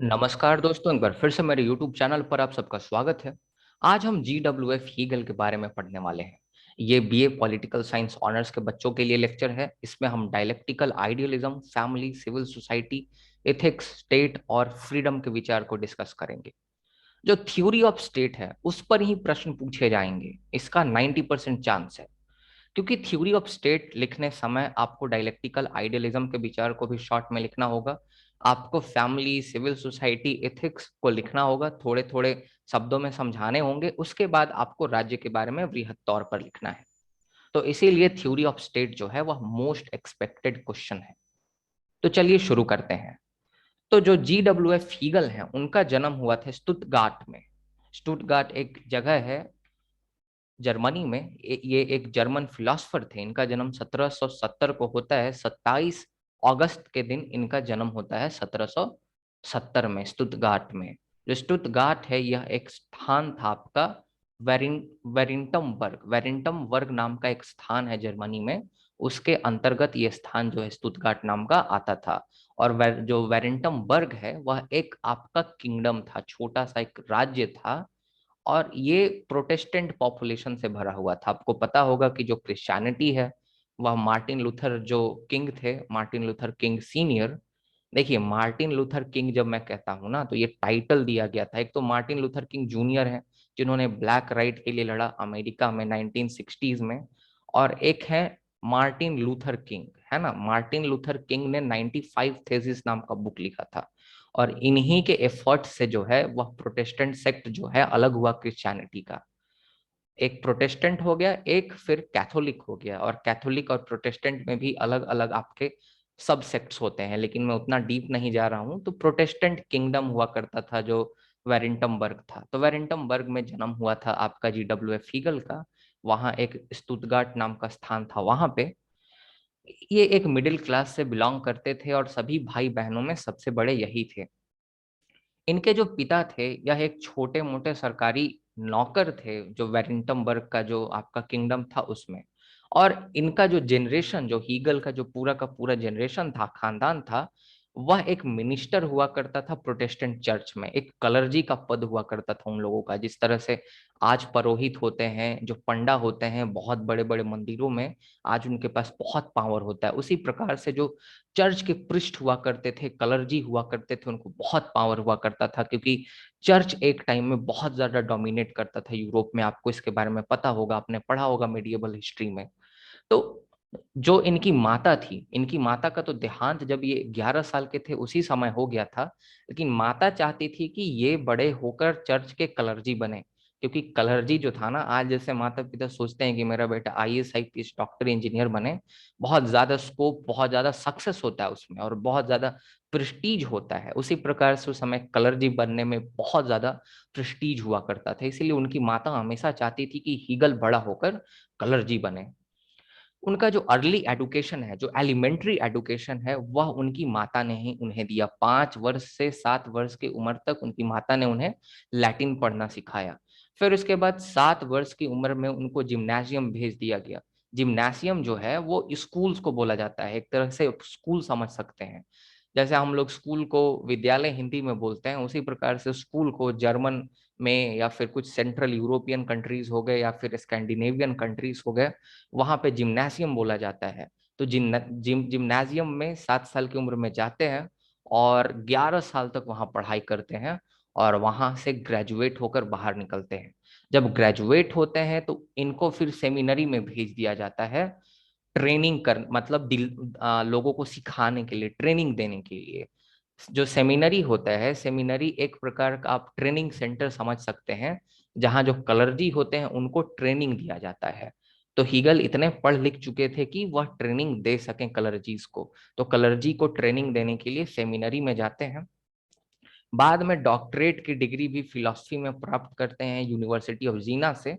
नमस्कार दोस्तों, एक बार फिर से मेरे YouTube चैनल पर आप सबका स्वागत है। आज हम GWF हीगल के बारे में पढ़ने वाले हैं। ये BA पॉलिटिकल साइंस ऑनर्स के बच्चों के लिए लेक्चर है। इसमें हम dialectical idealism, family, civil society, ethics, state और फ्रीडम के विचार को डिस्कस करेंगे। जो थ्योरी ऑफ स्टेट है उस पर ही प्रश्न पूछे जाएंगे, इसका 90% चांस है। क्योंकि थ्योरी ऑफ स्टेट लिखने समय आपको डायलेक्टिकल आइडियलिज्म के विचार को भी शॉर्ट में लिखना होगा। आपको फैमिली, सिविल सोसाइटी, एथिक्स को लिखना होगा, थोड़े थोड़े शब्दों में समझाने होंगे। उसके बाद आपको राज्य के बारे में वृहद तौर पर लिखना है। तो इसीलिए थ्योरी ऑफ स्टेट जो है वह मोस्ट एक्सपेक्टेड क्वेश्चन है। तो चलिए शुरू करते हैं। तो जो GWF हीगल है उनका जन्म हुआ था स्टुटगार्ट में। स्टुटगार्ट एक जगह है जर्मनी में। ये एक जर्मन फिलोसफर थे। इनका जन्म 1770 को होता है। 27 अगस्त के दिन इनका जन्म होता है 1770 में स्टुटगार्ट में। जो स्टुटगार्ट है यह एक स्थान था आपका वेरिंटम वर्ग नाम का एक स्थान है जर्मनी में। उसके अंतर्गत ये स्थान जो है स्टुटगार्ट नाम का आता था। और जो वेरिंटम वर्ग है वह एक आपका किंगडम था, छोटा सा एक राज्य था। और ये प्रोटेस्टेंट पॉपुलेशन से भरा हुआ था। आपको पता होगा कि जो क्रिश्चियनिटी है वह मार्टिन लूथर जो किंग थे, मार्टिन लूथर किंग सीनियर। देखिए, मार्टिन लूथर किंग जब मैं कहता हूं ना तो ये टाइटल दिया गया था। एक तो मार्टिन लूथर किंग जूनियर है जिन्होंने ब्लैक राइट के लिए लड़ा अमेरिका में 1960s में। और एक है मार्टिन लूथर किंग, है ना। मार्टिन लूथर किंग ने 95 थेसिस नाम का बुक लिखा था। और इन्हीं के एफर्ट से जो है वह प्रोटेस्टेंट सेक्ट जो है अलग हुआ क्रिश्चियनिटी का। एक प्रोटेस्टेंट हो गया, एक फिर कैथोलिक हो गया। और कैथोलिक और प्रोटेस्टेंट में भी अलग अलग आपके सब सेक्ट्स होते हैं, लेकिन मैं उतना डीप नहीं जा रहा हूं। तो प्रोटेस्टेंट किंगडम हुआ करता था जो वेरिंटमबर्ग था। तो वेरिंटमबर्ग में जन्म हुआ था आपका GWF हीगल का। वहां एक स्टुटगार्ट नाम का स्थान था। वहां पे ये एक मिडिल क्लास से बिलोंग करते थे और सभी भाई बहनों में सबसे बड़े यही थे। इनके जो पिता थे यह एक छोटे मोटे सरकारी नौकर थे, जो वेरिंटमबर्ग का जो आपका किंगडम था उसमें। और इनका जो जनरेशन, जो हीगल का जो पूरा का पूरा जनरेशन था, खानदान था, वह एक मिनिस्टर हुआ करता था प्रोटेस्टेंट चर्च में। एक कलर्जी का पद हुआ करता था उन लोगों का। जिस तरह से आज पुरोहित होते हैं, जो पंडा होते हैं बहुत बड़े बड़े मंदिरों में, आज उनके पास बहुत पावर होता है। उसी प्रकार से जो चर्च के पृष्ठ हुआ करते थे, कलर्जी हुआ करते थे, उनको बहुत पावर हुआ करता था। क्योंकि चर्च एक टाइम में बहुत ज्यादा डोमिनेट करता था यूरोप में। आपको इसके बारे में पता होगा, आपने पढ़ा होगा मेडिएवल हिस्ट्री में। तो जो इनकी माता थी, इनकी माता का तो देहांत जब ये 11 साल के थे उसी समय हो गया था। लेकिन माता चाहती थी कि ये बड़े होकर चर्च के कलर्जी बने। क्योंकि कलर्जी जो था ना, आज जैसे माता पिता सोचते हैं कि मेरा बेटा IAS IPS डॉक्टर इंजीनियर बने, बहुत ज्यादा स्कोप, बहुत ज्यादा सक्सेस होता है उसमें और बहुत ज्यादा प्रेस्टीज होता है। उसी प्रकार से उस समय कलर्जी बनने में बहुत ज्यादा प्रेस्टीज हुआ करता था। इसीलिए उनकी माता हमेशा चाहती थी कि हीगल बड़ा होकर कलर्जी बने। उनका जो अर्ली एडुकेशन है, जो एलिमेंट्री एडुकेशन है, वह उनकी माता ने ही उन्हें दिया। 5 वर्ष से 7 वर्ष की उम्र तक उनकी माता ने उन्हें लैटिन पढ़ना सिखाया। फिर उसके बाद 7 वर्ष की उम्र में उनको जिम्नाजियम भेज दिया गया। जिम्नासियम जो है वो स्कूल्स को बोला जाता है, एक तरह से स्कूल समझ सकते हैं। जैसे हम लोग स्कूल को विद्यालय हिंदी में बोलते हैं, उसी प्रकार से स्कूल को जर्मन में या फिर कुछ सेंट्रल यूरोपियन कंट्रीज हो गए या फिर स्कैंडिनेवियन कंट्रीज हो गए, वहां पे जिम्नासियम बोला जाता है। तो जिम्नाजियम में 7 साल की उम्र में जाते हैं और 11 साल तक वहां पढ़ाई करते हैं। और वहां से ग्रेजुएट होकर बाहर निकलते हैं। जब ग्रेजुएट होते हैं तो इनको फिर सेमिनरी में भेज दिया जाता है। ट्रेनिंग कर मतलब लोगों को सिखाने के लिए, ट्रेनिंग देने के लिए। जो सेमिनरी होता है, सेमिनरी एक प्रकार का आप ट्रेनिंग सेंटर समझ सकते हैं, जहां जो कलर्जी होते हैं उनको ट्रेनिंग दिया जाता है। तो हीगल इतने पढ़ लिख चुके थे कि वह ट्रेनिंग दे सकें कलर्जीज को। तो कलर्जी को ट्रेनिंग देने के लिए सेमिनरी में जाते हैं। बाद में डॉक्टरेट की डिग्री भी फिलॉसफी में प्राप्त करते हैं यूनिवर्सिटी ऑफ जीना से।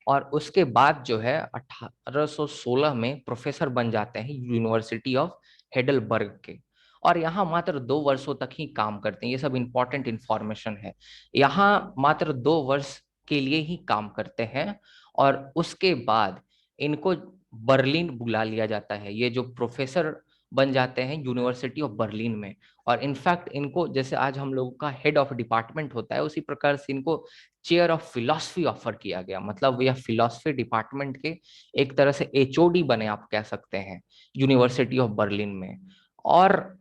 और उसके बाद जो है 1816 में प्रोफेसर बन जाते हैं यूनिवर्सिटी ऑफ हेडलबर्ग के। और यहाँ मात्र 2 वर्षों तक ही काम करते हैं। ये सब इंपॉर्टेंट इंफॉर्मेशन है। यहाँ मात्र 2 वर्ष के लिए ही काम करते हैं। और उसके बाद इनको बर्लिन बुला लिया जाता है। ये जो प्रोफेसर बन जाते हैं यूनिवर्सिटी ऑफ बर्लिन में। और इनफैक्ट इनको जैसे आज हम लोगों का हेड ऑफ डिपार्टमेंट होता है, उसी प्रकार से इनको चेयर ऑफ फिलॉसफी ऑफर किया गया। मतलब यह फिलॉसफी डिपार्टमेंट के एक तरह से एचओडी बने, आप कह सकते हैं, यूनिवर्सिटी ऑफ बर्लिन में। और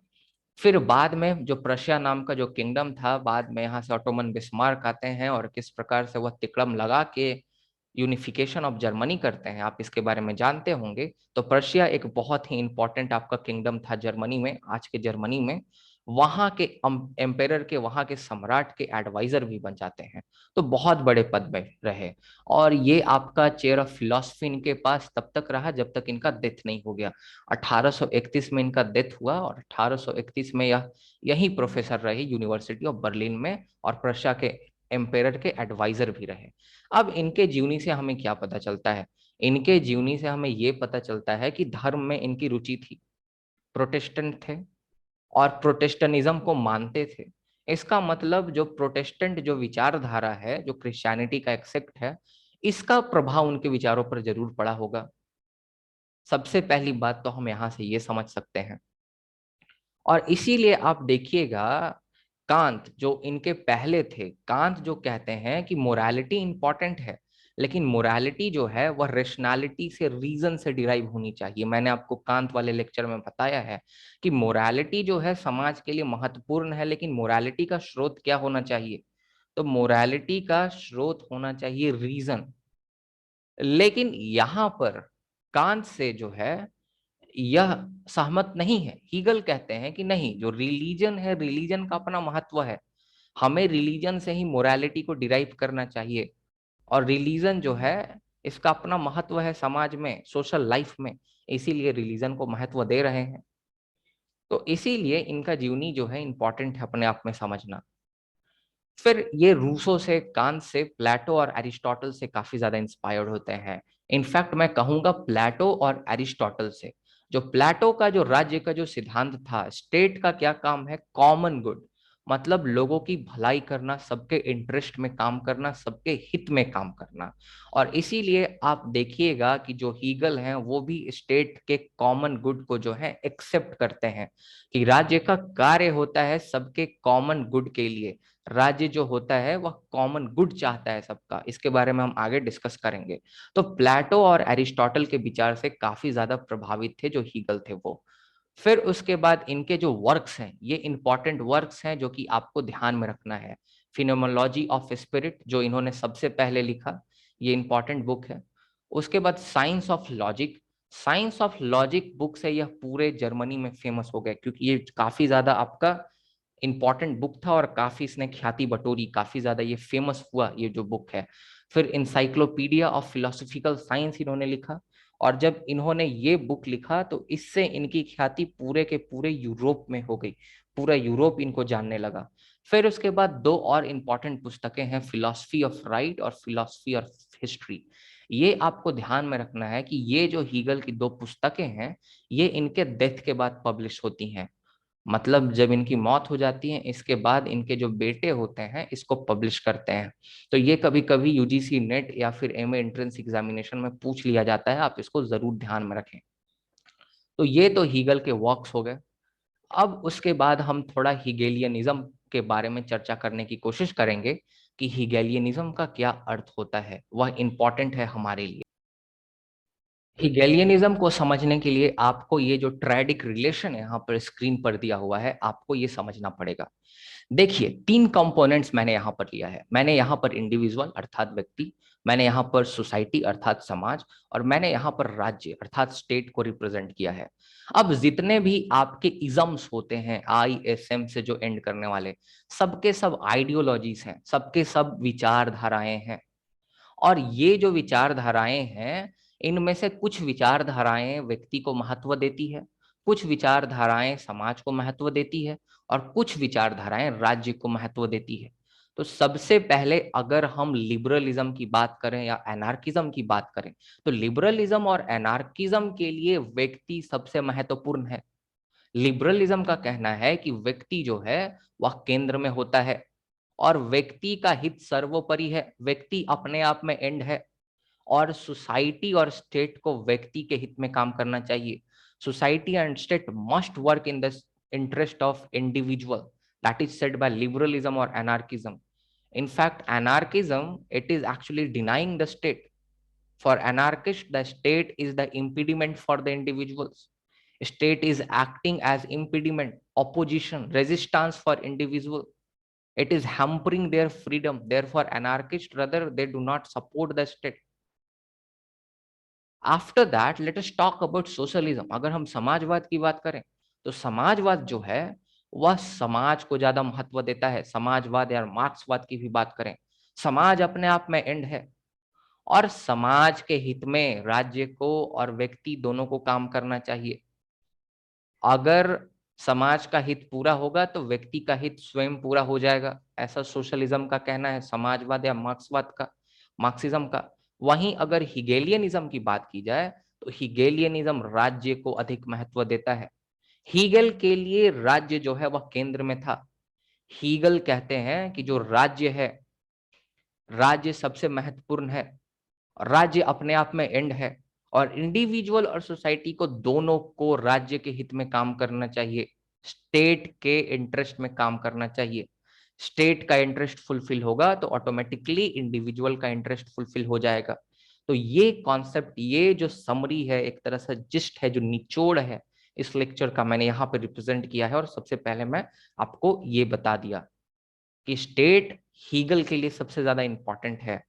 फिर बाद में जो प्रशिया नाम का जो किंगडम था, बाद में यहाँ से ऑटोमन बिस्मार्क आते हैं और किस प्रकार से वह तिकड़म लगा के यूनिफिकेशन ऑफ जर्मनी करते हैं, आप इसके बारे में जानते होंगे। तो प्रशिया एक बहुत ही इंपॉर्टेंट आपका किंगडम था जर्मनी में, आज के जर्मनी में। वहां के एम्पेरर के, वहां के सम्राट के एडवाइजर भी बन जाते हैं। तो बहुत बड़े पद में रहे। और ये आपका चेयर ऑफ फिलॉसफी इनके पास तब तक रहा जब तक इनका डेथ नहीं हो गया। 1831 में इनका डेथ हुआ और 1831 में यह यही प्रोफेसर रहे यूनिवर्सिटी ऑफ बर्लिन में, और प्रशिया के एम्पेरर के एडवाइजर भी रहे। अब इनके जीवनी से हमें क्या पता चलता है? इनके जीवनी से हमें ये पता चलता है कि धर्म में इनकी रुचि थी, प्रोटेस्टेंट थे और प्रोटेस्टेंटिज्म को मानते थे। इसका मतलब जो प्रोटेस्टेंट जो विचारधारा है, जो क्रिश्चियनिटी का एक सेक्ट है, इसका प्रभाव उनके विचारों पर जरूर पड़ा होगा। सबसे पहली बात तो हम यहां से ये समझ सकते हैं। और इसीलिए आप देखिएगा, कांत जो इनके पहले थे, कांत जो कहते हैं कि मोरालिटी इंपॉर्टेंट है, लेकिन मोरालिटी जो है वह रेशनैलिटी से, रीजन से डिराइव होनी चाहिए। मैंने आपको कांत वाले लेक्चर में बताया है कि मोरालिटी जो है समाज के लिए महत्वपूर्ण है, लेकिन मोरालिटी का स्रोत क्या होना चाहिए? तो मोरालिटी का स्रोत होना चाहिए रीजन। लेकिन यहां पर कांत से जो है यह सहमत नहीं है। हीगल कहते हैं कि नहीं, जो रिलीजन है, रिलीजन का अपना महत्व है, हमें रिलीजन से ही मोरालिटी को डिराइव करना चाहिए। और रिलीजन जो है इसका अपना महत्व है समाज में, सोशल लाइफ में, इसीलिए रिलीजन को महत्व दे रहे हैं। तो इसीलिए इनका जीवनी जो है इंपॉर्टेंट है अपने आप में समझना। फिर ये रूसो से, कांत से, प्लेटो और एरिस्टोटल से काफी ज्यादा इंस्पायर्ड होते हैं। इनफैक्ट मैं कहूंगा प्लेटो और एरिस्टोटल से। जो प्लेटो का जो राज्य का जो सिद्धांत था, स्टेट का क्या काम है? कॉमन गुड, मतलब लोगों की भलाई करना, सबके इंटरेस्ट में काम करना, सबके हित में काम करना। और इसीलिए आप देखिएगा कि जो हीगल हैं वो भी स्टेट के कॉमन गुड को जो है एक्सेप्ट करते हैं, कि राज्य का कार्य होता है सबके कॉमन गुड के लिए। राज्य जो होता है वह कॉमन गुड चाहता है सबका। इसके बारे में हम आगे डिस्कस करेंगे। तो प्लेटो और एरिस्टोटल के विचार से काफी ज्यादा प्रभावित थे जो हीगल थे वो। फिर उसके बाद इनके जो वर्क्स हैं, ये इंपॉर्टेंट वर्क्स हैं जो कि आपको ध्यान में रखना है। फिनोमेनोलॉजी ऑफ स्पिरिट जो इन्होंने सबसे पहले लिखा, ये इंपॉर्टेंट बुक है। उसके बाद science of logic. Science of logic book से यह पूरे जर्मनी में फेमस हो गया, क्योंकि ये काफी ज्यादा आपका इंपॉर्टेंट बुक था और काफी इसने ख्याति बटोरी, काफी ज्यादा ये फेमस हुआ ये जो बुक है। फिर इंसाइक्लोपीडिया ऑफ फिलोसफिकल साइंस इन्होंने लिखा। और जब इन्होंने ये बुक लिखा तो इससे इनकी ख्याति पूरे के पूरे यूरोप में हो गई, पूरा यूरोप इनको जानने लगा। फिर उसके बाद दो और इंपॉर्टेंट पुस्तकें हैं, फिलॉसफी ऑफ राइट और फिलॉसफी ऑफ हिस्ट्री। ये आपको ध्यान में रखना है कि ये जो हीगल की दो पुस्तकें हैं, ये इनके डेथ के बाद पब्लिश होती हैं। मतलब जब इनकी मौत हो जाती है, इसके बाद इनके जो बेटे होते हैं इसको पब्लिश करते हैं। तो ये कभी कभी यूजीसी नेट या फिर एमए एंट्रेंस एग्जामिनेशन में पूछ लिया जाता है, आप इसको जरूर ध्यान में रखें। तो ये तो हीगल के वर्क्स हो गए। अब उसके बाद हम थोड़ा हीगेलियनिज्म के बारे में चर्चा करने की कोशिश करेंगे कि हीगेलियनिज्म का क्या अर्थ होता है, वह इंपॉर्टेंट है हमारे लिए। हिगेलियनिज्म को समझने के लिए आपको ये जो ट्रायडिक रिलेशन है यहाँ पर स्क्रीन पर दिया हुआ है, आपको ये समझना पड़ेगा। देखिए, तीन कंपोनेंट्स मैंने यहाँ पर लिया है। मैंने यहाँ पर इंडिविजुअल अर्थात व्यक्ति, मैंने यहाँ पर सोसाइटी अर्थात समाज, और मैंने यहाँ पर राज्य अर्थात स्टेट को रिप्रेजेंट किया है। अब जितने भी आपके इजम्स होते हैं, ISM से जो एंड करने वाले, सबके सब आइडियोलॉजीज हैं, सबके सब विचारधाराएं हैं। और ये जो विचारधाराएं हैं, इनमें से कुछ विचारधाराएं व्यक्ति को महत्व देती है, कुछ विचारधाराएं समाज को महत्व देती है, और कुछ विचारधाराएं राज्य को महत्व देती है। तो सबसे पहले अगर हम लिबरलिज्म की बात करें या एनार्किज्म की बात करें, तो लिबरलिज्म और एनार्किज्म के लिए व्यक्ति सबसे महत्वपूर्ण है। लिबरलिज्म का कहना है कि व्यक्ति जो है वह केंद्र में होता है और व्यक्ति का हित सर्वोपरि है, व्यक्ति अपने आप में एंड है, और सोसाइटी और स्टेट को व्यक्ति के हित में काम करना चाहिए। Society and state must work in the interest of individual. That is said by liberalism or anarchism. In fact, anarchism, it is actually denying the state. For anarchists, the state is the impediment for the individuals. State is acting as impediment, opposition, resistance for individual. It is hampering their freedom. Therefore, anarchists, rather, they do not support the state. After that let us talk about socialism. अगर हम समाजवाद की बात करें तो समाजवाद जो है वह समाज को ज्यादा महत्व देता है. समाजवाद या मार्क्सवाद की भी बात करें, समाज अपने आप में एंड है और समाज के हित में राज्य को और व्यक्ति दोनों को काम करना चाहिए. अगर समाज का हित पूरा होगा तो व्यक्ति का हित स्वयं पूरा हो जाएगा, ऐसा सोशलिज्म का कहना है, समाजवाद या मार्क्सवाद का, मार्क्सिज्म का. वहीं अगर हिगेलियनिज्म की बात की जाए तो हिगेलियनिज्म राज्य को अधिक महत्व देता है. हीगल के लिए राज्य जो है वह केंद्र में था. हीगल कहते हैं कि जो राज्य है, राज्य सबसे महत्वपूर्ण है, राज्य अपने आप में एंड है और इंडिविजुअल और सोसाइटी को दोनों को राज्य के हित में काम करना चाहिए, स्टेट के इंटरेस्ट में काम करना चाहिए. स्टेट का इंटरेस्ट फुलफिल होगा तो ऑटोमेटिकली इंडिविजुअल का इंटरेस्ट फुलफिल हो जाएगा. तो ये कॉन्सेप्ट, ये जो समरी है, एक तरह से जिस्ट है, जो निचोड़ है इस लेक्चर का, मैंने यहाँ पे रिप्रेजेंट किया है. और सबसे पहले मैं आपको ये बता दिया कि स्टेट हीगल के लिए सबसे ज्यादा इंपॉर्टेंट है.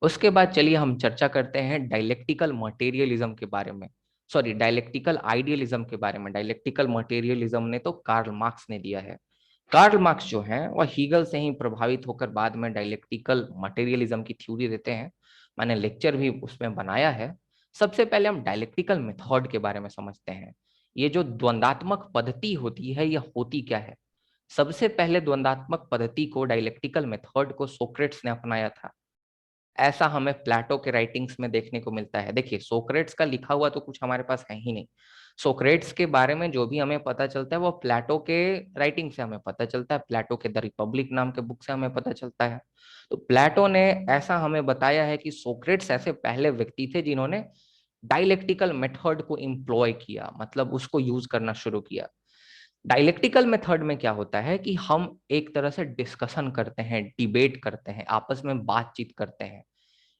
उसके बाद चलिए हम चर्चा करते हैं डायलेक्टिकल मटेरियलिज्म के बारे में, सॉरी डायलेक्टिकल आइडियलिज्म के बारे में. डायलेक्टिकल मटेरियलिज्म ने तो कार्ल मार्क्स ने दिया है. कार्ल मार्क्स जो है वह हीगल से ही प्रभावित होकर बाद में डायलेक्टिकल मटेरियलिज्म की थ्योरी देते हैं. मैंने लेक्चर भी उसमें बनाया है. सबसे पहले हम डायलेक्टिकल मेथड के बारे में समझते हैं. ये जो द्वंद्वात्मक पद्धति होती है, यह होती क्या है. सबसे पहले द्वंद्वात्मक पद्धति को, डायलेक्टिकल मेथड को सोक्रेट्स ने अपनाया था. ऐसा हमें प्लेटो के राइटिंग्स में देखने को मिलता है. देखिए, सोक्रेट्स का लिखा हुआ तो कुछ हमारे पास है ही नहीं. सोक्रेट्स के बारे में जो भी हमें पता चलता है वो प्लेटो के राइटिंग से हमें पता चलता है, प्लेटो के द रिपब्लिक नाम के बुक से हमें पता चलता है. तो प्लेटो ने ऐसा हमें बताया है कि सोक्रेट्स ऐसे पहले व्यक्ति थे जिन्होंने डायलेक्टिकल मेथड को इम्प्लॉय किया, मतलब उसको यूज करना शुरू किया. डायलेक्टिकल मेथड में क्या होता है कि हम एक तरह से डिस्कशन करते हैं, डिबेट करते हैं, आपस में बातचीत करते हैं.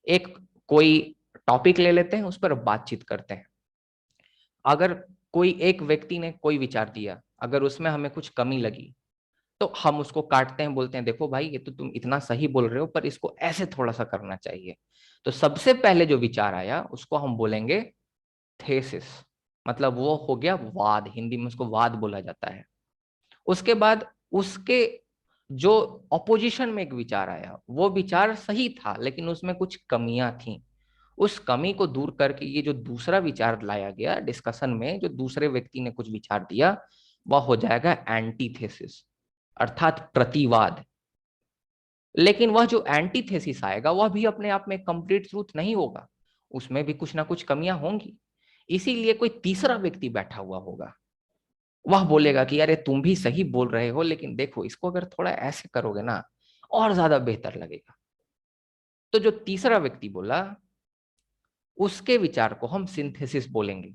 एक कोई टॉपिक ले लेते हैं, उस पर बातचीत करते हैं. अगर कोई एक व्यक्ति ने कोई विचार दिया, अगर उसमें हमें कुछ कमी लगी तो हम उसको काटते हैं, बोलते हैं देखो भाई, ये तो तुम इतना सही बोल रहे हो पर इसको ऐसे थोड़ा सा करना चाहिए. तो सबसे पहले जो विचार आया उसको हम बोलेंगे थेसिस, मतलब वो हो गया वाद. हिंदी में उसको वाद बोला जाता है. उसके बाद उसके जो ऑपोजिशन में एक विचार आया, वो विचार सही था लेकिन उसमें कुछ कमियां थी. उस कमी को दूर करके ये जो दूसरा विचार लाया गया डिस्कशन में, जो दूसरे व्यक्ति ने कुछ विचार दिया, वह हो जाएगा एंटीथेसिस, अर्थात प्रतिवाद. लेकिन वह जो एंटीथेसिस आएगा वह भी अपने आप में कंप्लीट ट्रूथ नहीं होगा, उसमें भी कुछ ना कुछ कमियां होंगी. इसीलिए कोई तीसरा व्यक्ति बैठा हुआ होगा, वह बोलेगा कि अरे तुम भी सही बोल रहे हो लेकिन देखो इसको अगर थोड़ा ऐसे करोगे ना और ज्यादा बेहतर लगेगा. तो जो तीसरा व्यक्ति बोला उसके विचार को हम सिंथेसिस बोलेंगे,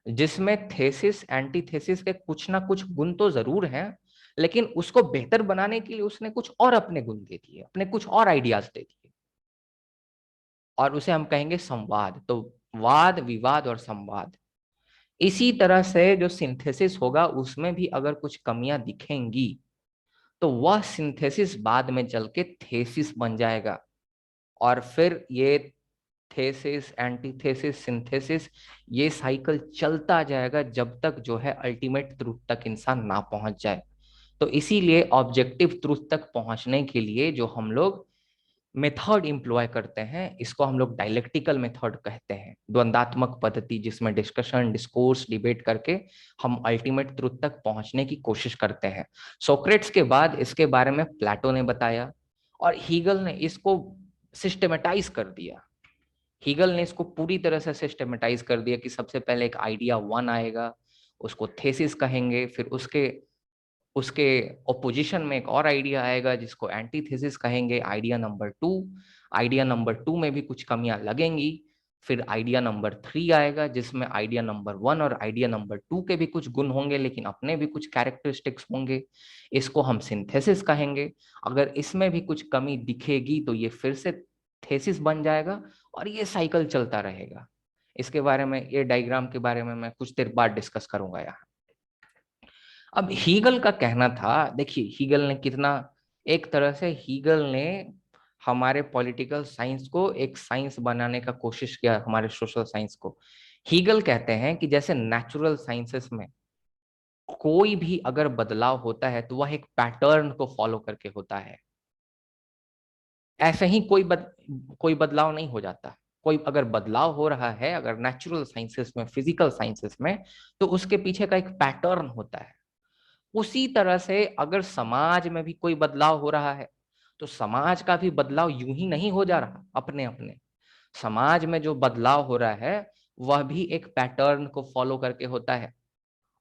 जिसमें थेसिस एंटीथेसिस के कुछ ना कुछ गुण तो जरूर हैं लेकिन उसको बेहतर बनाने के लिए उसने कुछ और अपने गुण दे दिए, अपने कुछ और आइडियाज दे दिए, और उसे हम कहेंगे संवाद. तो वाद, विवाद और संवाद. इसी तरह से जो सिंथेसिस होगा उसमें भी अगर कुछ कमियां दिखेंगी तो वह सिंथेसिस बाद में चल के थेसिस बन जाएगा. और फिर ये थेसिस, एंटीथेसिस, सिंथेसिस, ये साइकिल चलता जाएगा जब तक जो है अल्टीमेट ट्रूथ तक इंसान ना पहुंच जाए. तो इसीलिए ऑब्जेक्टिव ट्रूथ तक पहुंचने के लिए जो हम लोग मेथड इंप्लॉय करते हैं, इसको हम लोग डायलेक्टिकल मेथड कहते हैं. द्वंद्वात्मक पद्धति जिसमें डिस्कशन, डिस्कोर्स, डिबेट करके हम अल्टीमेट ट्रूथ तक पहुंचने की कोशिश करते हैं. सोक्रेट्स के बाद इसके बारे में प्लेटो ने बताया और हीगल ने इसको सिस्टमेटाइज कर दिया. हीगल ने इसको पूरी तरह से सिस्टमेटाइज कर दिया कि सबसे पहले एक आइडिया वन आएगा, उसको थेसिस कहेंगे, फिर उसके उसके ओपोजिशन में एक और आइडिया आएगा जिसको एंटीथेसिस कहेंगे, idea number two. Idea number two में भी कुछ कमियां लगेंगी, फिर आइडिया नंबर 3 आएगा, जिसमें आइडिया नंबर 1 और आइडिया नंबर 2 के भी कुछ गुण होंगे, लेकिन अपने भी कुछ कैरेक्टरिस्टिक्स होंगे। इसको हम सिंथेसिस कहेंगे। अगर इसमें भी कुछ कमी दिखेगी तो ये फिर से थेसिस बन जाएगा और ये साइकिल चलता रहेगा। इसके बारे में, ये डायग्राम के बारे में मैं कुछ देर बाद डिस्कस करूंगा यहाँ। अब हीगल का कहना था, देखिए हीगल ने कितना, एक तरह से हीगल ने हमारे पॉलिटिकल साइंस को एक साइंस बनाने का कोशिश किया, हमारे सोशल साइंस को। हीगल कहते हैं कि जैसे नेचुरल साइंसेस में कोई भी अगर बदलाव होता है तो वह एक पैटर्न को फॉलो करके होता है। ऐसे ही कोई बदलाव नहीं हो जाता। कोई अगर बदलाव हो रहा है, अगर नेचुरल साइंसेस में, फिजिकल साइंसेस में, तो उसके पीछे का एक पैटर्न होता है। उसी तरह से अगर समाज में भी कोई बदलाव हो रहा है तो समाज का भी बदलाव यूं ही नहीं हो जा रहा अपने अपने। समाज में जो बदलाव हो रहा है वह भी एक पैटर्न को फॉलो करके होता है,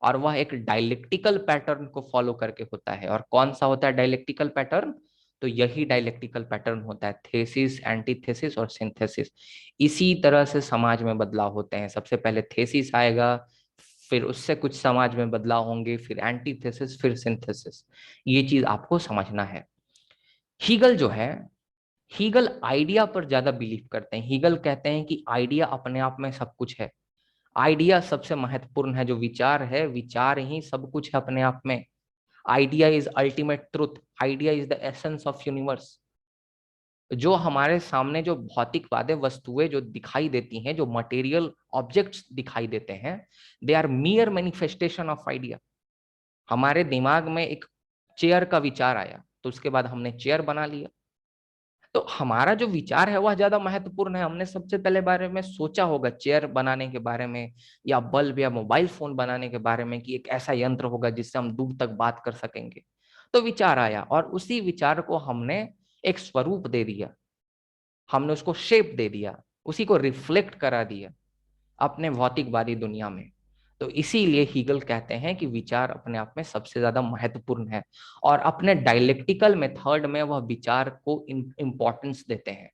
और वह एक डायलेक्टिकल पैटर्न को फॉलो करके होता है। और कौन सा होता है डायलेक्टिकल पैटर्न? तो यही डायलेक्टिकल पैटर्न होता है थेसिस, एंटीथेसिस और सिंथेसिस। इसी तरह से समाज में बदलाव होते हैं। सबसे पहले थेसिस आएगा, फिर उससे कुछ समाज में बदलाव होंगे, फिर एंटीथेसिस, फिर सिंथेसिस। ये चीज आपको समझना है। हीगल जो है, हीगल आइडिया पर ज्यादा बिलीव करते हैं। हीगल कहते हैं कि आइडिया अपने आप में सब कुछ है। आइडिया सबसे महत्वपूर्ण है। जो विचार है, विचार ही सब कुछ है अपने आप में। Idea is ultimate truth, idea is the essence of universe. जो हमारे सामने जो भौतिकवादी वस्तुएं जो दिखाई देती हैं, जो मटेरियल ऑब्जेक्ट्स दिखाई देते हैं, they are mere manifestation of idea. हमारे दिमाग में एक चेयर का विचार आया तो उसके बाद हमने चेयर बना लिया। तो हमारा जो विचार है वह ज्यादा महत्वपूर्ण है। हमने सबसे पहले बारे में सोचा होगा चेयर बनाने के बारे में, या बल्ब या मोबाइल फोन बनाने के बारे में, कि एक ऐसा यंत्र होगा जिससे हम दूर तक बात कर सकेंगे। तो विचार आया और उसी विचार को हमने एक स्वरूप दे दिया, हमने उसको शेप दे दिया, उसी को रिफ्लेक्ट करा दिया अपने भौतिकवादी दुनिया में। तो इसीलिए हीगल कहते हैं कि विचार अपने आप में सबसे ज्यादा महत्वपूर्ण है, और अपने डायलेक्टिकल मेथड में वह विचार को इंपॉर्टेंस देते हैं।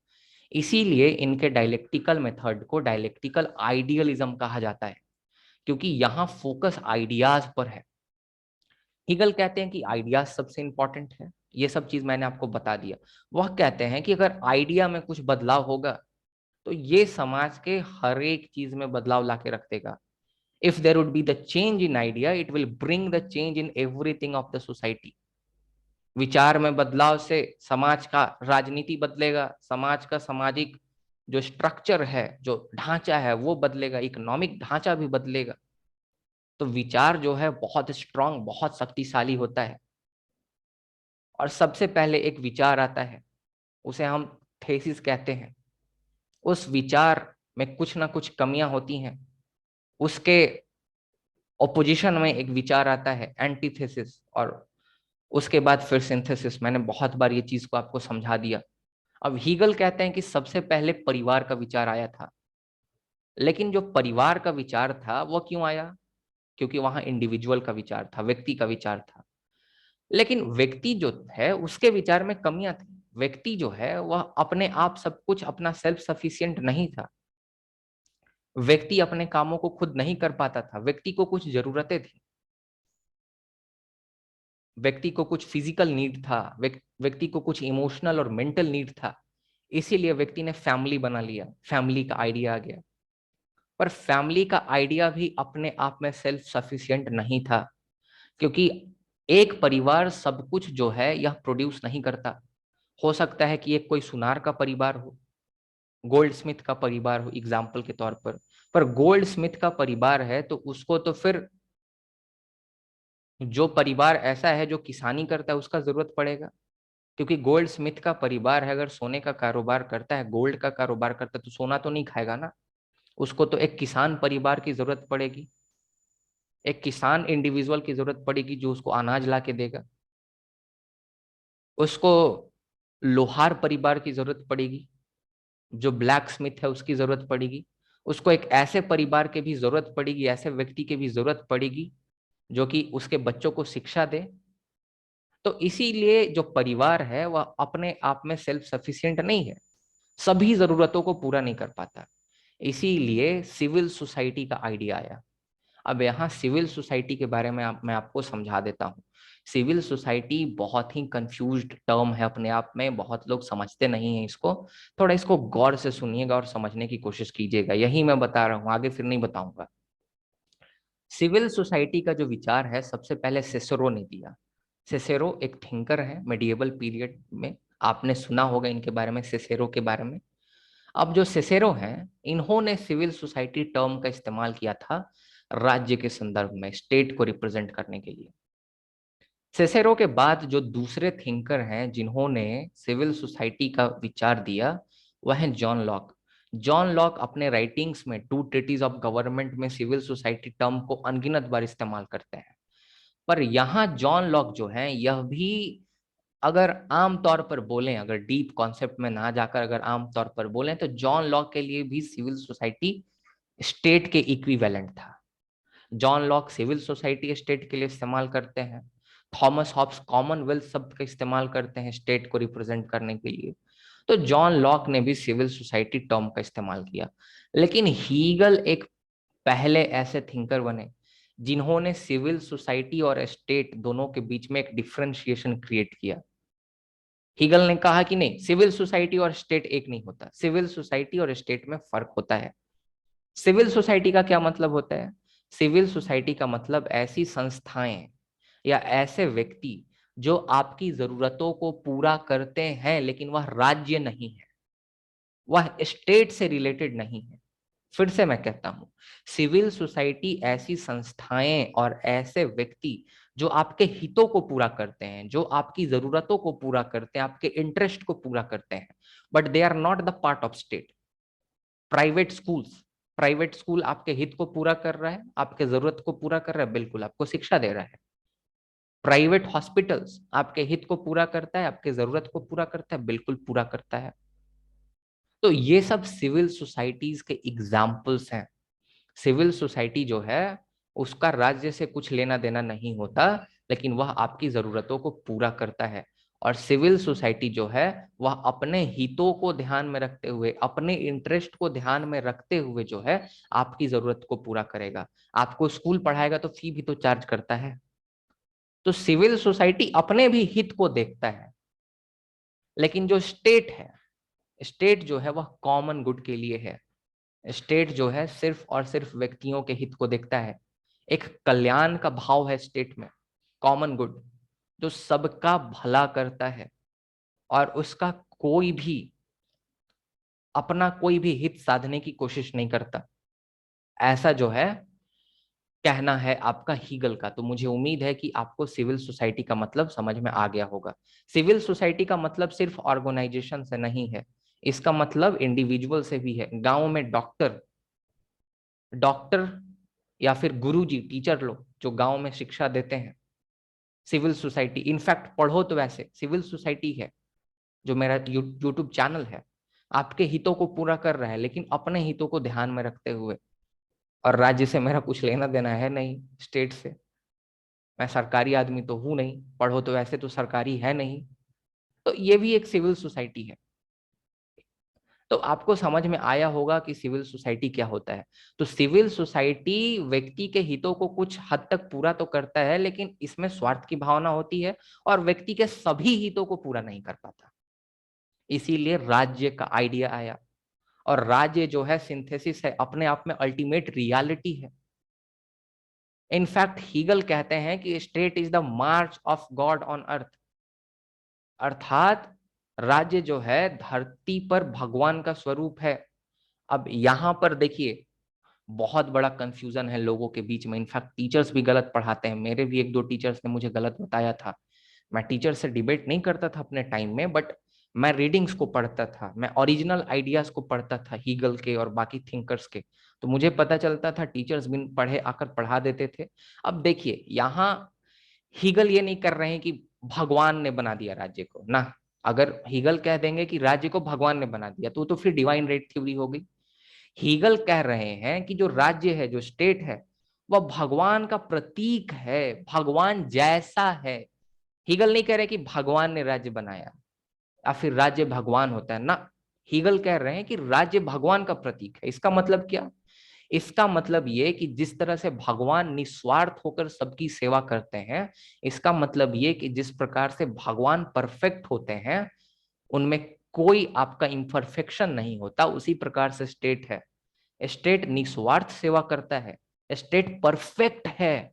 इसीलिए इनके डायलेक्टिकल मेथड को डायलेक्टिकल आइडियलिज्म कहा जाता है, क्योंकि यहाँ फोकस आइडियाज पर है। हीगल कहते हैं कि आइडियाज सबसे इंपॉर्टेंट है। ये सब चीज मैंने आपको बता दिया। वह कहते हैं कि अगर आइडिया में कुछ बदलाव होगा तो ये समाज के हर एक चीज में बदलाव लाके रख देगा। If there would be the change in idea, it will bring the change in everything of the society. विचार में बदलाव से समाज का राजनीति बदलेगा, समाज का सामाजिक जो स्ट्रक्चर है, जो ढांचा है वो बदलेगा, इकोनॉमिक ढांचा भी बदलेगा। तो विचार जो है बहुत स्ट्रांग, बहुत शक्तिशाली होता है। और सबसे पहले एक विचार आता है, उसे हम थेसिस कहते हैं। उस विचार में कुछ ना कुछ कमियां होती हैं। उसके ओपोजिशन में एक विचार आता है एंटीथेसिस, और उसके बाद फिर सिंथेसिस। मैंने बहुत बार ये चीज को आपको समझा दिया। अब हीगल कहते हैं कि सबसे पहले परिवार का विचार आया था। लेकिन जो परिवार का विचार था वो क्यों आया? क्योंकि वहां इंडिविजुअल का विचार था, व्यक्ति का विचार था। लेकिन व्यक्ति जो है उसके विचार में कमियां थी। व्यक्ति जो है वह अपने आप सब कुछ, अपना सेल्फ सफिशिएंट नहीं था। व्यक्ति अपने कामों को खुद नहीं कर पाता था। व्यक्ति को कुछ जरूरतें थी, व्यक्ति को कुछ फिजिकल नीड था, व्यक्ति को कुछ इमोशनल और मेंटल नीड था। इसीलिए व्यक्ति ने फैमिली बना लिया, फैमिली का आइडिया आ गया। पर फैमिली का आइडिया भी अपने आप में सेल्फ सफिशिएंट नहीं था, क्योंकि एक परिवार सब कुछ जो है यह प्रोड्यूस नहीं करता। हो सकता है कि एक कोई सुनार का परिवार हो, गोल्ड स्मिथ का परिवार हो एग्जाम्पल के तौर पर गोल्ड स्मिथ का परिवार है तो उसको तो फिर जो परिवार ऐसा है जो किसानी करता है उसका जरूरत पड़ेगा। क्योंकि गोल्ड स्मिथ का परिवार है, अगर सोने का कारोबार करता है, गोल्ड का कारोबार करता है, तो सोना तो नहीं खाएगा ना। उसको तो एक किसान परिवार की जरूरत पड़ेगी, एक किसान इंडिविजुअल की जरूरत पड़ेगी जो उसको अनाज ला के देगा। उसको लोहार परिवार की जरूरत पड़ेगी, जो ब्लैक स्मिथ है उसकी जरूरत पड़ेगी। उसको एक ऐसे परिवार की भी जरूरत पड़ेगी, ऐसे व्यक्ति की भी जरूरत पड़ेगी जो कि उसके बच्चों को शिक्षा दे। तो इसीलिए जो परिवार है वह अपने आप में सेल्फ सफिशिएंट नहीं है, सभी जरूरतों को पूरा नहीं कर पाता। इसीलिए सिविल सोसाइटी का आइडिया आया। अब यहाँ सिविल सोसाइटी के बारे में मैं आपको समझा देता हूँ। सिविल सोसाइटी बहुत ही कंफ्यूज्ड टर्म है अपने आप में, बहुत लोग समझते नहीं हैं इसको। थोड़ा इसको गौर से सुनिएगा और समझने की कोशिश कीजिएगा, यही मैं बता रहा हूँ, आगे फिर नहीं बताऊंगा। सिविल सोसाइटी का जो विचार है सबसे पहले सिसेरो ने दिया। सिसेरो एक थिंकर है मेडिएवल पीरियड में, आपने सुना होगा इनके बारे में, सिसेरो के बारे में। अब जो सिसेरो हैं, इन्होंने सिविल सोसाइटी टर्म का इस्तेमाल किया था राज्य के संदर्भ में, स्टेट को रिप्रेजेंट करने के लिए। सिसेरो के बाद जो दूसरे थिंकर हैं जिन्होंने सिविल सोसाइटी का विचार दिया, वह है जॉन लॉक। जॉन लॉक अपने राइटिंग्स में टू ट्रीटीज ऑफ गवर्नमेंट में सिविल सोसाइटी टर्म को अनगिनत बार इस्तेमाल करते हैं। पर यहाँ जॉन लॉक जो है, यह भी अगर आम तौर पर बोलें, अगर डीप कॉन्सेप्ट में ना जाकर अगर आम तौर पर बोलें, तो जॉन लॉक के लिए भी सिविल सोसाइटी स्टेट के इक्विवेलेंट था। John Locke civil society state के लिए इस्तेमाल करते हैं, थॉमस हॉब्स कॉमनवेल्थ शब्द का इस्तेमाल करते हैं स्टेट को रिप्रेजेंट करने के लिए। तो जॉन लॉक ने भी सिविल सोसाइटी टर्म का इस्तेमाल किया। लेकिन हीगल एक पहले ऐसे थिंकर बने जिन्होंने सिविल सोसाइटी और स्टेट दोनों के बीच में एक डिफरेंशिएशन क्रिएट किया। हीगल ने कहा कि नहीं, सिविल सोसाइटी और स्टेट एक नहीं होता, सिविल सोसाइटी और स्टेट में फर्क होता है। सिविल सोसाइटी का क्या मतलब होता है? सिविल सोसाइटी का मतलब ऐसी संस्थाएं या ऐसे व्यक्ति जो आपकी जरूरतों को पूरा करते हैं, लेकिन वह राज्य नहीं है, वह स्टेट से रिलेटेड नहीं है। फिर से मैं कहता हूं, सिविल सोसाइटी ऐसी संस्थाएं और ऐसे व्यक्ति जो आपके हितों को पूरा करते हैं, जो आपकी जरूरतों को पूरा करते हैं, आपके इंटरेस्ट को पूरा करते हैं, but they are not the part of state. Private schools, private school आपके हित को पूरा कर रहा है, आपके जरूरत को पूरा कर रहा है, बिल्कुल आपको शिक्षा दे रहा है। प्राइवेट हॉस्पिटल्स आपके हित को पूरा करता है, आपके जरूरत को पूरा करता है, बिल्कुल पूरा करता है। तो ये सब सिविल सोसाइटीज के एग्जाम्पल्स हैं। सिविल सोसाइटी जो है उसका राज्य से कुछ लेना देना नहीं होता, लेकिन वह आपकी जरूरतों को पूरा करता है। और सिविल सोसाइटी जो है वह अपने हितों को ध्यान में रखते हुए, अपने इंटरेस्ट को ध्यान में रखते हुए जो है आपकी जरूरत को पूरा करेगा। आपको स्कूल पढ़ाएगा तो फी भी तो चार्ज करता है। तो सिविल सोसाइटी अपने भी हित को देखता है। लेकिन जो स्टेट है, स्टेट जो है वह कॉमन गुड के लिए है। स्टेट जो है सिर्फ और सिर्फ व्यक्तियों के हित को देखता है। एक कल्याण का भाव है स्टेट में, कॉमन गुड, जो सबका भला करता है और उसका कोई भी अपना कोई भी हित साधने की कोशिश नहीं करता। ऐसा जो है कहना है आपका हीगल का। तो मुझे उम्मीद है कि आपको सिविल सोसाइटी का मतलब समझ में आ गया होगा। सिविल सोसाइटी का मतलब सिर्फ ऑर्गेनाइजेशन से नहीं है, इसका मतलब इंडिविजुअल से भी है। गांव में डॉक्टर डॉक्टर या फिर गुरुजी, टीचर लोग जो गांव में शिक्षा देते हैं, सिविल सोसाइटी। इनफैक्ट पढ़ो तो वैसे सिविल सोसाइटी है। जो मेरा यूट्यूब चैनल है आपके हितों को पूरा कर रहा है, लेकिन अपने हितों को ध्यान में रखते हुए। और राज्य से मेरा कुछ लेना देना है नहीं, स्टेट से। मैं सरकारी आदमी तो हूं नहीं, पढ़ो तो वैसे तो सरकारी है नहीं। तो ये भी एक सिविल सोसाइटी है। तो आपको समझ में आया होगा कि सिविल सोसाइटी क्या होता है। तो सिविल सोसाइटी व्यक्ति के हितों को कुछ हद तक पूरा तो करता है, लेकिन इसमें स्वार्थ की भावना होती है और व्यक्ति के सभी हितों को पूरा नहीं कर पाता। इसीलिए राज्य का आइडिया आया। और राज्य जो है सिंथेसिस है, अपने आप में अल्टीमेट रियलिटी है। इनफैक्ट हीगल कहते हैं कि state is the March of God on earth. अर्थात राज्य जो है धरती पर भगवान का स्वरूप है। अब यहां पर देखिए, बहुत बड़ा कंफ्यूजन है लोगों के बीच में। इनफैक्ट टीचर्स भी गलत पढ़ाते हैं। मेरे भी एक दो टीचर्स ने मुझे गलत बताया था। मैं टीचर से डिबेट नहीं करता था अपने टाइम में, बट मैं रीडिंग्स को पढ़ता था, मैं ओरिजिनल आइडियाज को पढ़ता था हीगल के और बाकी थिंकर्स के। तो मुझे पता चलता था टीचर्स बिन पढ़े आकर पढ़ा देते थे। अब देखिए, यहाँ हीगल ये नहीं कर रहे हैं कि भगवान ने बना दिया राज्य को ना। अगर हीगल कह देंगे कि राज्य को भगवान ने बना दिया तो फिर डिवाइन राइट थ्योरी हो गई। हीगल कह रहे हैं कि जो राज्य है, जो स्टेट है, वह भगवान का प्रतीक है, भगवान जैसा है। हीगल नहीं कह रहे कि भगवान ने राज्य बनाया या फिर राज्य भगवान होता है ना। हीगल कह रहे हैं कि राज्य भगवान का प्रतीक है। इसका मतलब क्या? इसका मतलब ये कि जिस तरह से भगवान निस्वार्थ होकर सबकी सेवा करते हैं, इसका मतलब ये कि जिस प्रकार से भगवान परफेक्ट होते हैं, उनमें कोई आपका इम्परफेक्शन नहीं होता, उसी प्रकार से स्टेट है। स्टेट निस्वार्थ सेवा करता है, स्टेट परफेक्ट है।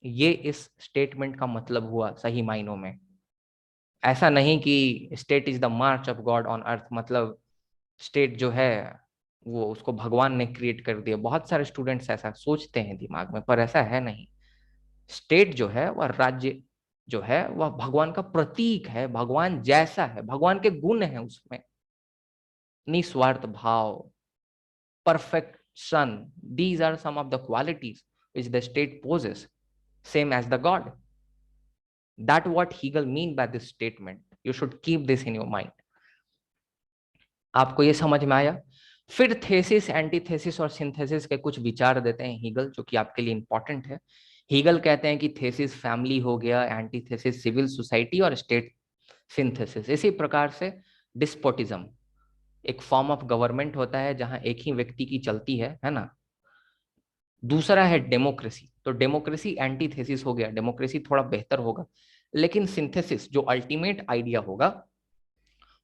ये इस स्टेटमेंट का मतलब हुआ सही मायनों में। ऐसा नहीं कि state is the March of God on earth, मतलब स्टेट जो है वो उसको भगवान ने क्रिएट कर दिया। बहुत सारे स्टूडेंट्स ऐसा सोचते हैं दिमाग में, पर ऐसा है नहीं। स्टेट जो है वह राज्य जो है वह भगवान का प्रतीक है, भगवान जैसा है, भगवान के गुण है उसमें, निस्वार्थ भाव, perfection. These are some of the qualities which the state possesses, same as the God. That what Hegel mean by this statement. You should keep this in your mind. आपको ये समझ में आया? फिर थेसिस, एंटीथेसिस और synthesis के कुछ विचार देते हैं हीगल, जो कि आपके लिए इंपॉर्टेंट है। हीगल कहते हैं कि थेसिस फैमिली हो गया, एंटीथेसिस सिविल सोसाइटी और स्टेट सिंथेसिस। इसी प्रकार से डिस्पोटिज्म एक फॉर्म ऑफ गवर्नमेंट होता है जहां एक ही व्यक्ति की चलती है ना। दूसरा है डेमोक्रेसी। तो डेमोक्रेसी एंटीथेसिस हो गया, डेमोक्रेसी थोड़ा बेहतर होगा। लेकिन सिंथेसिस जो अल्टीमेट आइडिया होगा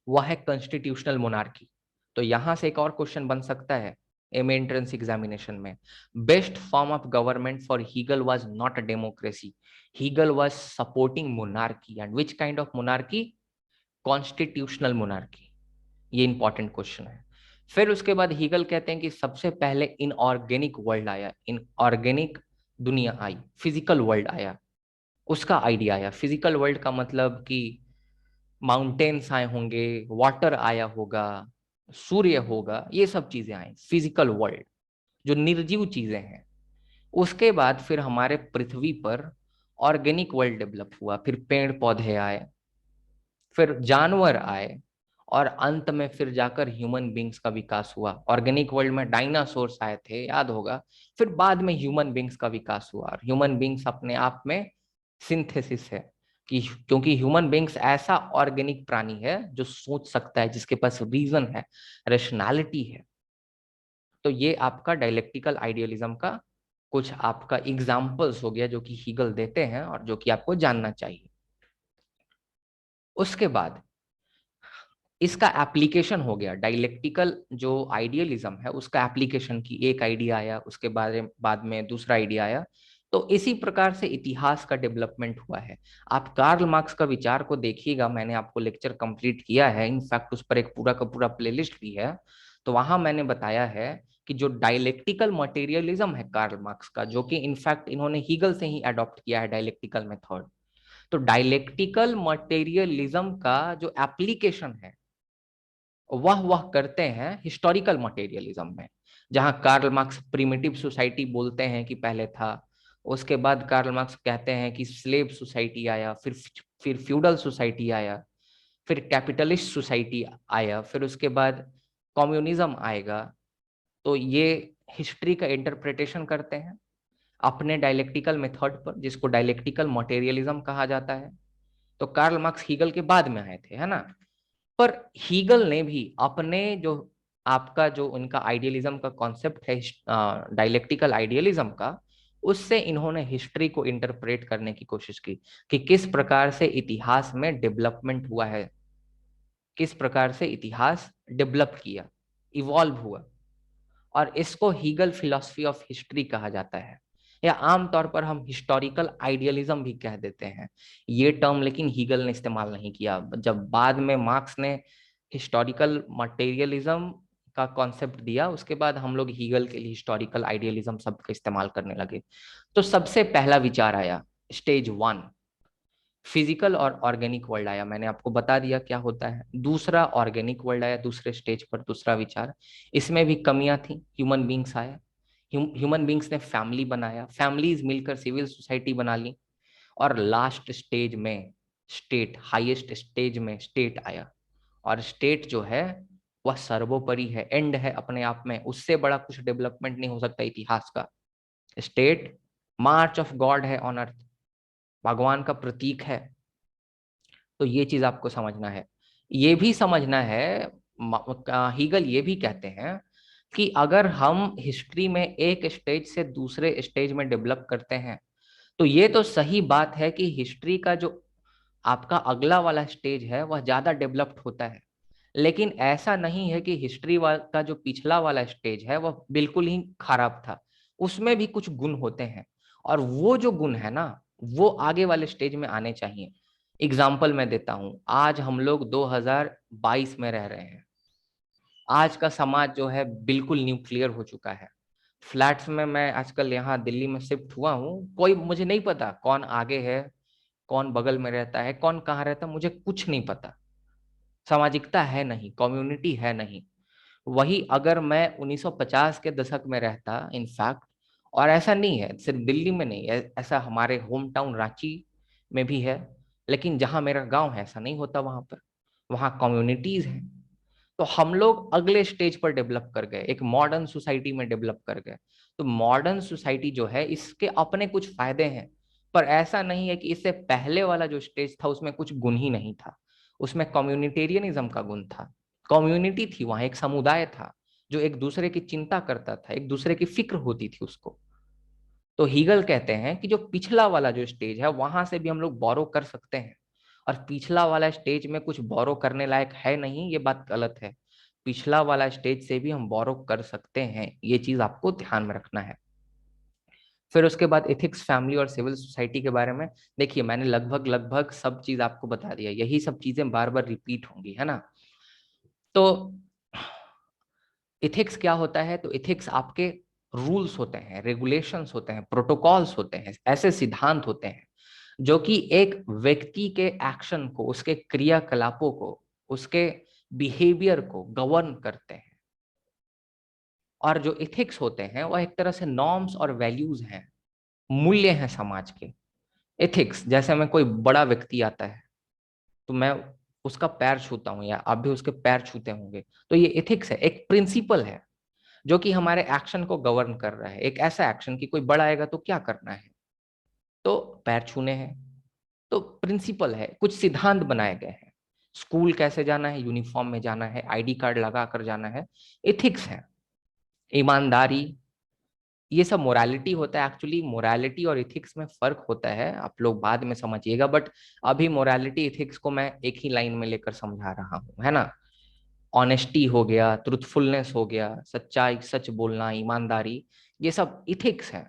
वह है कॉन्स्टिट्यूशनल मोनार्की। तो यहां से एक और क्वेश्चन बन सकता है एम एंट्रेंस एग्जामिनेशन में। Best form of government for Hegel was not a democracy, Hegel was supporting monarchy. And which kind of monarchy? Constitutional monarchy. ये इंपॉर्टेंट क्वेश्चन है। फिर उसके बाद हीगल कहते हैं कि सबसे पहले इनऑर्गेनिक वर्ल्ड आया, इनऑर्गेनिक दुनिया आई, फिजिकल वर्ल्ड आया, उसका आइडिया आया। फिजिकल वर्ल्ड का मतलब कि माउंटेन्स आए होंगे, वाटर आया होगा, सूर्य होगा, ये सब चीजें आई, फिजिकल वर्ल्ड जो निर्जीव चीजें हैं। उसके बाद फिर हमारे पृथ्वी पर ऑर्गेनिक वर्ल्ड डेवलप हुआ, फिर पेड़ पौधे आए, फिर जानवर आए, और अंत में फिर जाकर ह्यूमन बींग्स का विकास हुआ। ऑर्गेनिक वर्ल्ड में डायनासोर्स आए थे, याद होगा। फिर बाद में ह्यूमन बींग्स का विकास हुआ, और ह्यूमन बींग्स अपने आप में सिंथेसिस है कि क्योंकि ह्यूमन बींग्स ऐसा ऑर्गेनिक प्राणी है जो सोच सकता है, जिसके पास रीजन है, रेशनैलिटी है। तो ये आपका डायलेक्टिकल आइडियलिज्म का कुछ आपका एग्जाम्पल्स हो गया जो कि हीगल देते हैं और जो कि आपको जानना चाहिए। उसके बाद इसका एप्लीकेशन हो गया, डायलेक्टिकल जो आइडियलिज्म है उसका एप्लीकेशन की एक आइडिया आया, उसके बाद में दूसरा आइडिया आया। तो इसी प्रकार से इतिहास का डेवलपमेंट हुआ है। आप कार्ल मार्क्स का विचार को देखिएगा, मैंने आपको लेक्चर कंप्लीट किया है, इनफैक्ट उस पर एक पूरा का पूरा प्लेलिस्ट भी है। तो वहां मैंने बताया है कि जो डायलेक्टिकल मटेरियलिज्म है कार्ल मार्क्स का, जो कि इनफैक्ट इन्होंने हीगल से ही अडॉप्ट किया है डायलेक्टिकल मेथड। तो डायलेक्टिकल मटेरियलिज्म का जो एप्लीकेशन है वह करते हैं हिस्टोरिकल मटेरियलिज्म में, जहां कार्ल मार्क्स प्रिमिटिव सोसाइटी बोलते हैं कि पहले था। उसके बाद कार्ल मार्क्स कहते हैं कि स्लेव सोसाइटी आया, फिर फ्यूडल सोसाइटी आया, फिर कैपिटलिस्ट सोसाइटी आया, फिर उसके बाद कम्युनिज्म आएगा। तो ये हिस्ट्री का इंटरप्रिटेशन करते हैं अपने डायलेक्टिकल मेथड पर, जिसको डायलेक्टिकल मटेरियलिज्म कहा जाता है। तो कार्ल मार्क्स हीगल के बाद में आए थे, है ना। पर हीगल ने भी अपने जो आपका जो उनका आइडियलिज्म का कॉन्सेप्ट है, डायलेक्टिकल आइडियलिज्म का, उससे इन्होंने हिस्ट्री को इंटरप्रेट करने की कोशिश की कि किस प्रकार से इतिहास में डेवलपमेंट हुआ है, किस प्रकार से इतिहास डेवलप किया, इवॉल्व हुआ। और इसको हीगल फिलॉसफी ऑफ हिस्ट्री कहा जाता है, या आमतौर पर हम हिस्टोरिकल आइडियलिज्म भी कह देते हैं। ये टर्म लेकिन हीगल ने इस्तेमाल नहीं किया। जब बाद में मार्क्स ने हिस्टोरिकल मटेरियलिज्म का कॉन्सेप्ट दिया, उसके बाद हम लोग हीगल के लिए हिस्टोरिकल आइडियलिज्म शब्द का इस्तेमाल करने लगे। तो सबसे पहला विचार आया, स्टेज 1 फिजिकल और ऑर्गेनिक वर्ल्ड आया, मैंने आपको बता दिया क्या होता है। दूसरा ऑर्गेनिक वर्ल्ड आया, दूसरे स्टेज पर दूसरा विचार। इसमें भी कमियां थी, ह्यूमन बींग्स आया, ह्यूमन बींग्स ने फैमिली बनाया, फैमिलीज मिलकर सिविल सोसाइटी बना ली। और लास्ट स्टेज में स्टेट, हाईएस्ट स्टेज में स्टेट आया। और स्टेट जो है वह सर्वोपरि है, एंड है अपने आप में, उससे बड़ा कुछ डेवलपमेंट नहीं हो सकता इतिहास का। स्टेट मार्च ऑफ गॉड है ऑन अर्थ, भगवान का प्रतीक है। तो ये चीज आपको समझना है। ये भी समझना है हीगल ये भी कहते हैं कि अगर हम हिस्ट्री में एक स्टेज से दूसरे स्टेज में डेवलप करते हैं, तो ये तो सही बात है कि हिस्ट्री का जो आपका अगला वाला स्टेज है वह ज्यादा डेवलप्ड होता है, लेकिन ऐसा नहीं है कि हिस्ट्री का जो पिछला वाला स्टेज है वह बिल्कुल ही खराब था। उसमें भी कुछ गुण होते हैं, और वो जो गुण है ना, वो आगे वाले स्टेज में आने चाहिए। एग्जाम्पल मैं देता हूं, आज हम लोग 2022 में रह रहे हैं। आज का समाज जो है बिल्कुल न्यूक्लियर हो चुका है। फ्लैट्स में मैं आजकल यहाँ दिल्ली में शिफ्ट हुआ हूँ, कोई मुझे नहीं पता कौन आगे है, कौन बगल में रहता है, कौन कहाँ रहता है, मुझे कुछ नहीं पता। सामाजिकता है नहीं, कम्युनिटी है नहीं। वही अगर मैं 1950 के दशक में रहता, इनफैक्ट, और ऐसा नहीं है सिर्फ दिल्ली में नहीं, ऐसा हमारे होम टाउन रांची में भी है, लेकिन जहाँ मेरा गांव है ऐसा नहीं होता। वहां पर, वहाँ कम्युनिटीज हैं। तो हम लोग अगले स्टेज पर डेवलप कर गए, एक मॉडर्न सोसाइटी में डेवलप कर गए। तो मॉडर्न सोसाइटी जो है इसके अपने कुछ फायदे हैं, पर ऐसा नहीं है कि इससे पहले वाला जो स्टेज था उसमें कुछ गुण ही नहीं था। उसमें कम्युनिटेरियनिज्म का गुण था, कम्युनिटी थी, वहां एक समुदाय था जो एक दूसरे की चिंता करता था, एक दूसरे की फिक्र होती थी उसको। तो हीगल कहते हैं कि जो पिछला वाला जो स्टेज है वहां से भी हम लोग बोरो कर सकते हैं, और पिछला वाला स्टेज में कुछ बोरो करने लायक है नहीं, ये बात गलत है। पिछला वाला स्टेज से भी हम बोरो कर सकते हैं, ये चीज आपको ध्यान में रखना है। फिर उसके बाद एथिक्स, फैमिली और सिविल सोसाइटी के बारे में। देखिए, मैंने लगभग लगभग सब चीज आपको बता दिया, यही सब चीजें बार बार रिपीट होंगी, है ना। तो इथिक्स क्या होता है? तो इथिक्स आपके रूल्स होते हैं, रेगुलेशंस होते हैं, प्रोटोकॉल्स होते हैं, ऐसे सिद्धांत होते हैं जो कि एक व्यक्ति के एक्शन को, उसके क्रियाकलापों को, उसके बिहेवियर को गवर्न करते हैं। और जो इथिक्स होते हैं वह एक तरह से नॉर्म्स और वैल्यूज हैं, मूल्य हैं समाज के। इथिक्स, जैसे में कोई बड़ा व्यक्ति आता है तो मैं उसका पैर छूता हूं, या आप भी उसके पैर छूते होंगे, तो ये इथिक्स है, एक प्रिंसिपल है जो कि हमारे एक्शन को गवर्न कर रहा है। एक ऐसा एक्शन कि कोई बड़ा आएगा तो क्या करना है, तो पैर छूने हैं। तो प्रिंसिपल है, कुछ सिद्धांत बनाए गए हैं। स्कूल कैसे जाना है, यूनिफॉर्म में जाना है, आईडी कार्ड लगा कर जाना है, इथिक्स है। ईमानदारी, ये सब मोरालिटी होता है। एक्चुअली मोरालिटी और इथिक्स में फर्क होता है, आप लोग बाद में समझिएगा, बट अभी मोरालिटी इथिक्स को मैं एक ही लाइन में लेकर समझा रहा हूँ, है ना। ऑनेस्टी हो गया, ट्रुथफुलनेस हो गया, सच्चाई, सच बोलना, ईमानदारी, ये सब इथिक्स है।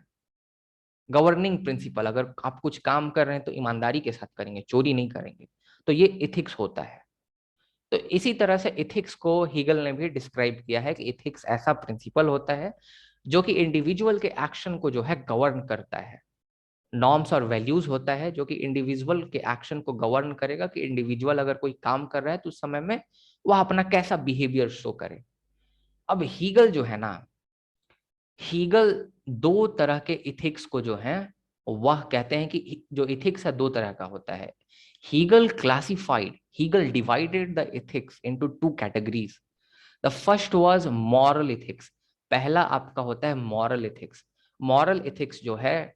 गवर्निंग प्रिंसिपल, अगर आप कुछ काम कर रहे हैं तो ईमानदारी के साथ करेंगे, चोरी नहीं करेंगे, तो ये इथिक्स होता है। तो इसी तरह से इथिक्स को हीगल ने भी डिस्क्राइब किया है कि इथिक्स ऐसा प्रिंसिपल होता है जो कि इंडिविजुअल के एक्शन को जो है गवर्न करता है। नॉर्म्स और वैल्यूज होता है जो कि इंडिविजुअल के एक्शन को गवर्न करेगा, कि इंडिविजुअल अगर कोई काम कर रहा है तो उस समय में वह अपना कैसा बिहेवियर शो करे। अब हीगल जो है ना, हीगल दो तरह के इथिक्स को जो है वह कहते हैं कि जो इथिक्स है दो तरह का होता है। Hegel divided the ethics into two categories. The first was moral ethics. पहला आपका होता है मॉरल इथिक्स। मॉरल इथिक्स जो है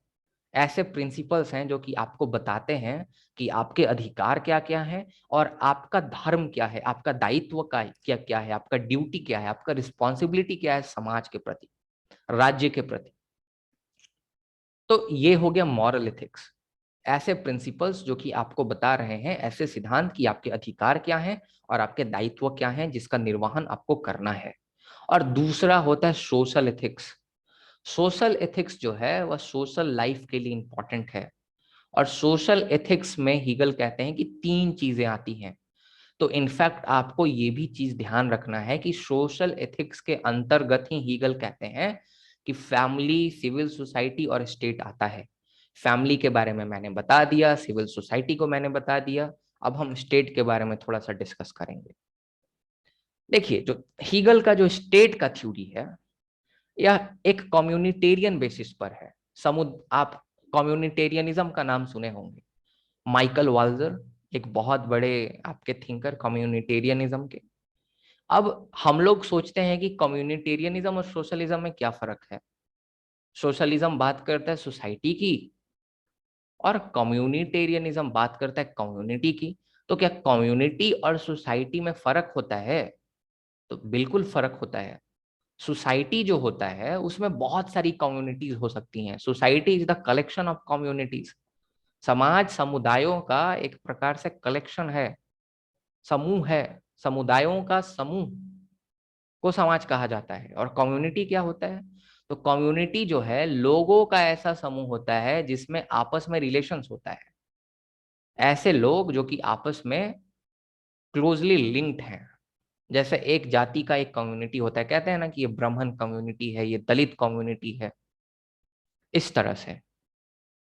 ऐसे प्रिंसिपल्स हैं जो कि आपको बताते हैं कि आपके अधिकार क्या क्या हैं, और आपका धर्म क्या है, आपका दायित्व का क्या क्या है, आपका ड्यूटी क्या है, आपका रिस्पॉन्सिबिलिटी क्या है समाज के प्रति, राज्य के प्रति। तो ये हो गया मॉरल एथिक्स। ऐसे प्रिंसिपल्स जो कि आपको बता रहे हैं, ऐसे सिद्धांत कि आपके अधिकार क्या हैं और आपके दायित्व क्या हैं जिसका निर्वहन आपको करना है। और दूसरा होता है सोशल एथिक्स। सोशल एथिक्स जो है वह सोशल लाइफ के लिए इंपॉर्टेंट है। और सोशल एथिक्स में हीगल कहते हैं कि तीन चीजें आती हैं। तो इनफैक्ट आपको ये भी चीज ध्यान रखना है कि सोशल एथिक्स के अंतर्गत ही हीगल कहते हैं कि फैमिली, सिविल सोसाइटी और स्टेट आता है। फैमिली के बारे में मैंने बता दिया, सिविल सोसाइटी को मैंने बता दिया, अब हम स्टेट के बारे में थोड़ा सा डिस्कस करेंगे। देखिए, जो हीगल का जो स्टेट का थ्योरी है, यह एक कम्युनिटेरियन बेसिस पर है। आप कम्युनिटेरियनिज्म का नाम सुने होंगे, माइकल वाल्जर, एक बहुत बड़े आपके थिंकर कम्युनिटेरियनिज्म के। अब हम लोग सोचते हैं कि कम्युनिटेरियनिज्म और सोशलिज्म में क्या फर्क है। सोशलिज्म बात करता है सोसाइटी की, और कम्युनिटेरियनिज्म बात करता है कम्युनिटी की। तो क्या कम्युनिटी और सोसाइटी में फर्क होता है? तो बिल्कुल फर्क होता है। सोसाइटी जो होता है उसमें बहुत सारी कम्युनिटीज हो सकती हैं। Society is the collection of communities. समाज समुदायों का एक प्रकार से कलेक्शन है, समूह है। समुदायों का समूह को समाज कहा जाता है। और कम्युनिटी क्या होता है? तो कम्युनिटी जो है लोगों का ऐसा समूह होता है जिसमें आपस में रिलेशंस होता है। ऐसे लोग जो कि आपस में क्लोजली लिंक्ड हैं। जैसे एक जाति का एक कम्युनिटी होता है, कहते हैं ना कि ये ब्राह्मण कम्युनिटी है, ये दलित कम्युनिटी है, इस तरह से।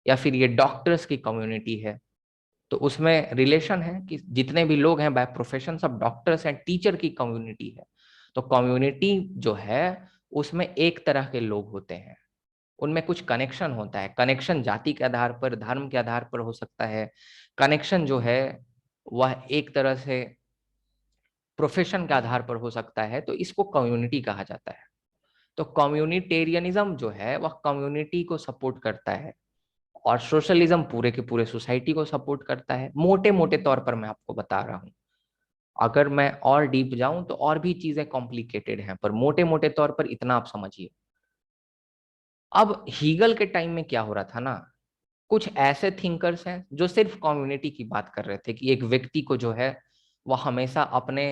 या फिर ये डॉक्टर्स की कम्युनिटी है, तो उसमें रिलेशन है कि जितने भी लोग हैं बाय प्रोफेशन सब डॉक्टर्स हैं। टीचर की कम्युनिटी है। तो कम्युनिटी जो है उसमें एक तरह के लोग होते हैं, उनमें कुछ कनेक्शन होता है। कनेक्शन जाति के आधार पर, धर्म के आधार पर हो सकता है। कनेक्शन जो है वह एक तरह से प्रोफेशन के आधार पर हो सकता है। तो इसको कम्युनिटी कहा जाता है। तो कम्युनिटेरियनिज्म जो है वह कम्युनिटी को सपोर्ट करता है, और सोशलिज्म पूरे के पूरे सोसाइटी को सपोर्ट करता है। मोटे मोटे तौर पर मैं आपको बता रहा हूँ। अगर मैं और डीप जाऊं तो और भी चीजें कॉम्प्लिकेटेड हैं, पर मोटे मोटे तौर पर इतना आप समझिए। अब हीगल के टाइम में क्या हो रहा था ना, कुछ ऐसे थिंकर्स हैं जो सिर्फ कम्युनिटी की बात कर रहे थे कि एक व्यक्ति को जो है वह हमेशा अपने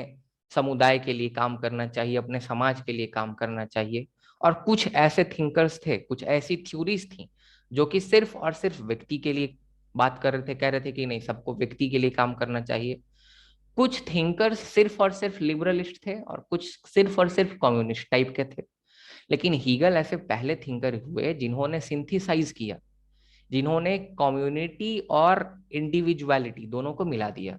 समुदाय के लिए काम करना चाहिए, अपने समाज के लिए काम करना चाहिए। और कुछ ऐसे थिंकर्स थे, कुछ ऐसी थ्योरीज थी जो कि सिर्फ और सिर्फ व्यक्ति के लिए बात कर रहे थे, कह रहे थे कि नहीं, सबको व्यक्ति के लिए काम करना चाहिए। कुछ थिंकर्स सिर्फ और सिर्फ लिबरलिस्ट थे और कुछ सिर्फ और सिर्फ कम्युनिस्ट टाइप के थे। लेकिन हीगल ऐसे पहले थिंकर हुए जिन्होंने सिंथेसाइज किया, जिन्होंने कम्युनिटी और इंडिविजुअलिटी दोनों को मिला दिया।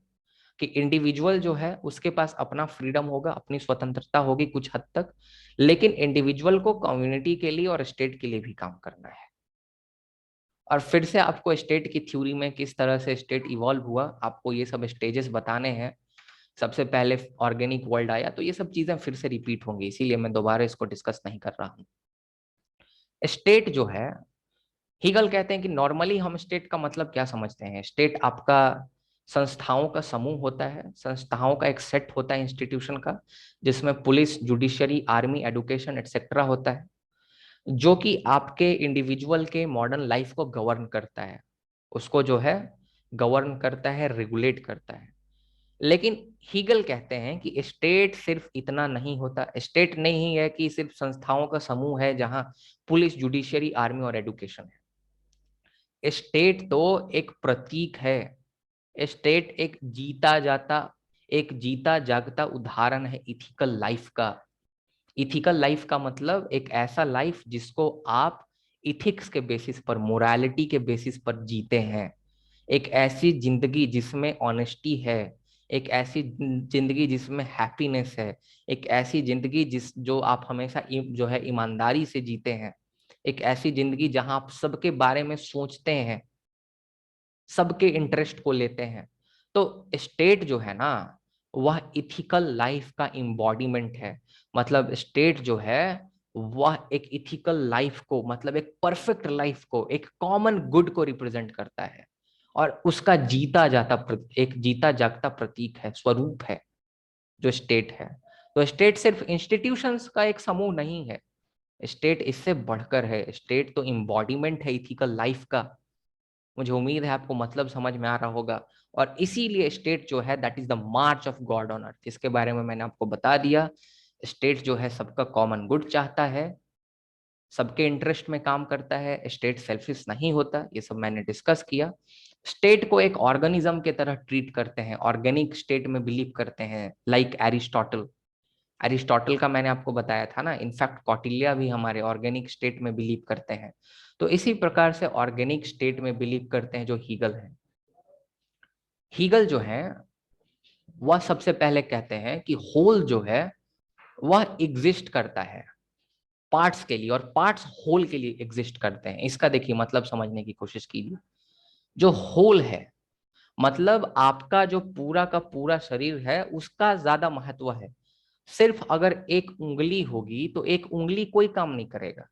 कि इंडिविजुअल जो है उसके पास अपना फ्रीडम होगा, अपनी स्वतंत्रता होगी कुछ हद तक, लेकिन इंडिविजुअल को कम्युनिटी के लिए और स्टेट के लिए भी काम करना है। और फिर से आपको स्टेट की थ्योरी में किस तरह से स्टेट इवॉल्व हुआ, आपको ये सब स्टेजेस बताने हैं। सबसे पहले ऑर्गेनिक वर्ल्ड आया, तो ये सब चीजें फिर से रिपीट होंगी, इसीलिए मैं दोबारा इसको डिस्कस नहीं कर रहा हूँ। स्टेट जो है, हीगल कहते हैं कि नॉर्मली हम स्टेट का मतलब क्या समझते हैं? स्टेट आपका संस्थाओं का समूह होता है, संस्थाओं का एक सेट होता है इंस्टीट्यूशन का, जिसमें police, judiciary, army, education etcetera होता है, जो कि आपके इंडिविजुअल के मॉडर्न लाइफ को गवर्न करता है, उसको जो है गवर्न करता है, रेगुलेट करता है। लेकिन हीगल कहते हैं कि स्टेट सिर्फ इतना नहीं होता। स्टेट नहीं है कि सिर्फ संस्थाओं का समूह है जहां पुलिस, जुडिशरी, आर्मी और एडुकेशन है। स्टेट तो एक प्रतीक है। स्टेट एक जीता जागता उदाहरण है इथिकल लाइफ का। इथिकल लाइफ का मतलब एक ऐसा लाइफ जिसको आप इथिक्स के बेसिस पर, मोरालिटी के बेसिस पर जीते हैं। एक ऐसी जिंदगी जिसमें ऑनेस्टी है, एक ऐसी जिंदगी जिसमें हैप्पीनेस है, एक ऐसी जिंदगी जो आप हमेशा जो है ईमानदारी से जीते हैं, एक ऐसी जिंदगी जहां आप सबके बारे में सोचते हैं, सबके इंटरेस्ट को लेते हैं। तो स्टेट जो है ना, वह इथिकल लाइफ का इम्बॉडीमेंट है। मतलब स्टेट जो है वह एक इथिकल लाइफ को, मतलब एक परफेक्ट लाइफ को, एक कॉमन गुड को रिप्रेजेंट करता है। और उसका एक जीता जागता प्रतीक है, स्वरूप है जो स्टेट है। तो स्टेट सिर्फ इंस्टीट्यूशंस का एक समूह नहीं है, स्टेट इससे बढ़कर है। स्टेट तो इम्बॉडीमेंट है इथिकल लाइफ का। मुझे उम्मीद है आपको मतलब समझ में आ रहा होगा। और इसीलिए स्टेट जो है that is the March of God on earth, इसके बारे में मैंने आपको बता दिया। स्टेट जो है सबका कॉमन गुड चाहता है, सबके इंटरेस्ट में काम करता है, स्टेट सेल्फिश नहीं होता, ये सब मैंने डिस्कस किया। स्टेट को एक ऑर्गेनिज्म के तरह ट्रीट करते हैं, ऑर्गेनिक स्टेट में बिलीव करते हैं, लाइक एरिस्टोटल। एरिस्टोटल का मैंने आपको बताया था ना, इनफैक्ट कौटिल्य भी हमारे ऑर्गेनिक स्टेट में बिलीव करते हैं। तो इसी प्रकार से ऑर्गेनिक स्टेट में बिलीव करते हैं जो हीगल है। हीगल जो है वह सबसे पहले कहते हैं कि होल जो है वह एग्जिस्ट करता है पार्ट्स के लिए, और पार्ट्स होल के लिए एग्जिस्ट करते हैं। इसका देखिए मतलब समझने की कोशिश कीजिए। जो होल है मतलब आपका जो पूरा का पूरा शरीर है उसका ज्यादा महत्व है। सिर्फ अगर एक उंगली होगी तो एक उंगली कोई काम नहीं करेगा।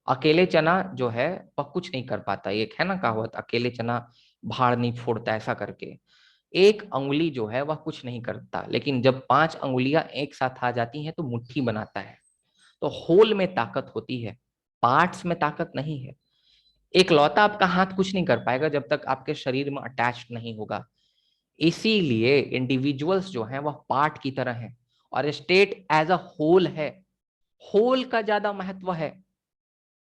अकेले चना जो है वह कुछ नहीं कर पाता। एक है ना कहावत, अकेले चना भाड़ नहीं फोड़ता, ऐसा करके। एक अंगुली जो है वह कुछ नहीं करता, लेकिन जब 5 अंगुलियां एक साथ आ जाती हैं तो मुट्ठी बनाता है। तो होल में ताकत होती है, पार्ट्स में ताकत नहीं है। एक लौता आपका हाथ कुछ नहीं कर पाएगा जब तक आपके शरीर में अटैच नहीं होगा। इसीलिए इंडिविजुअल्स जो हैं वह पार्ट की तरह हैं और स्टेट एज अ होल है। होल का ज्यादा महत्व है,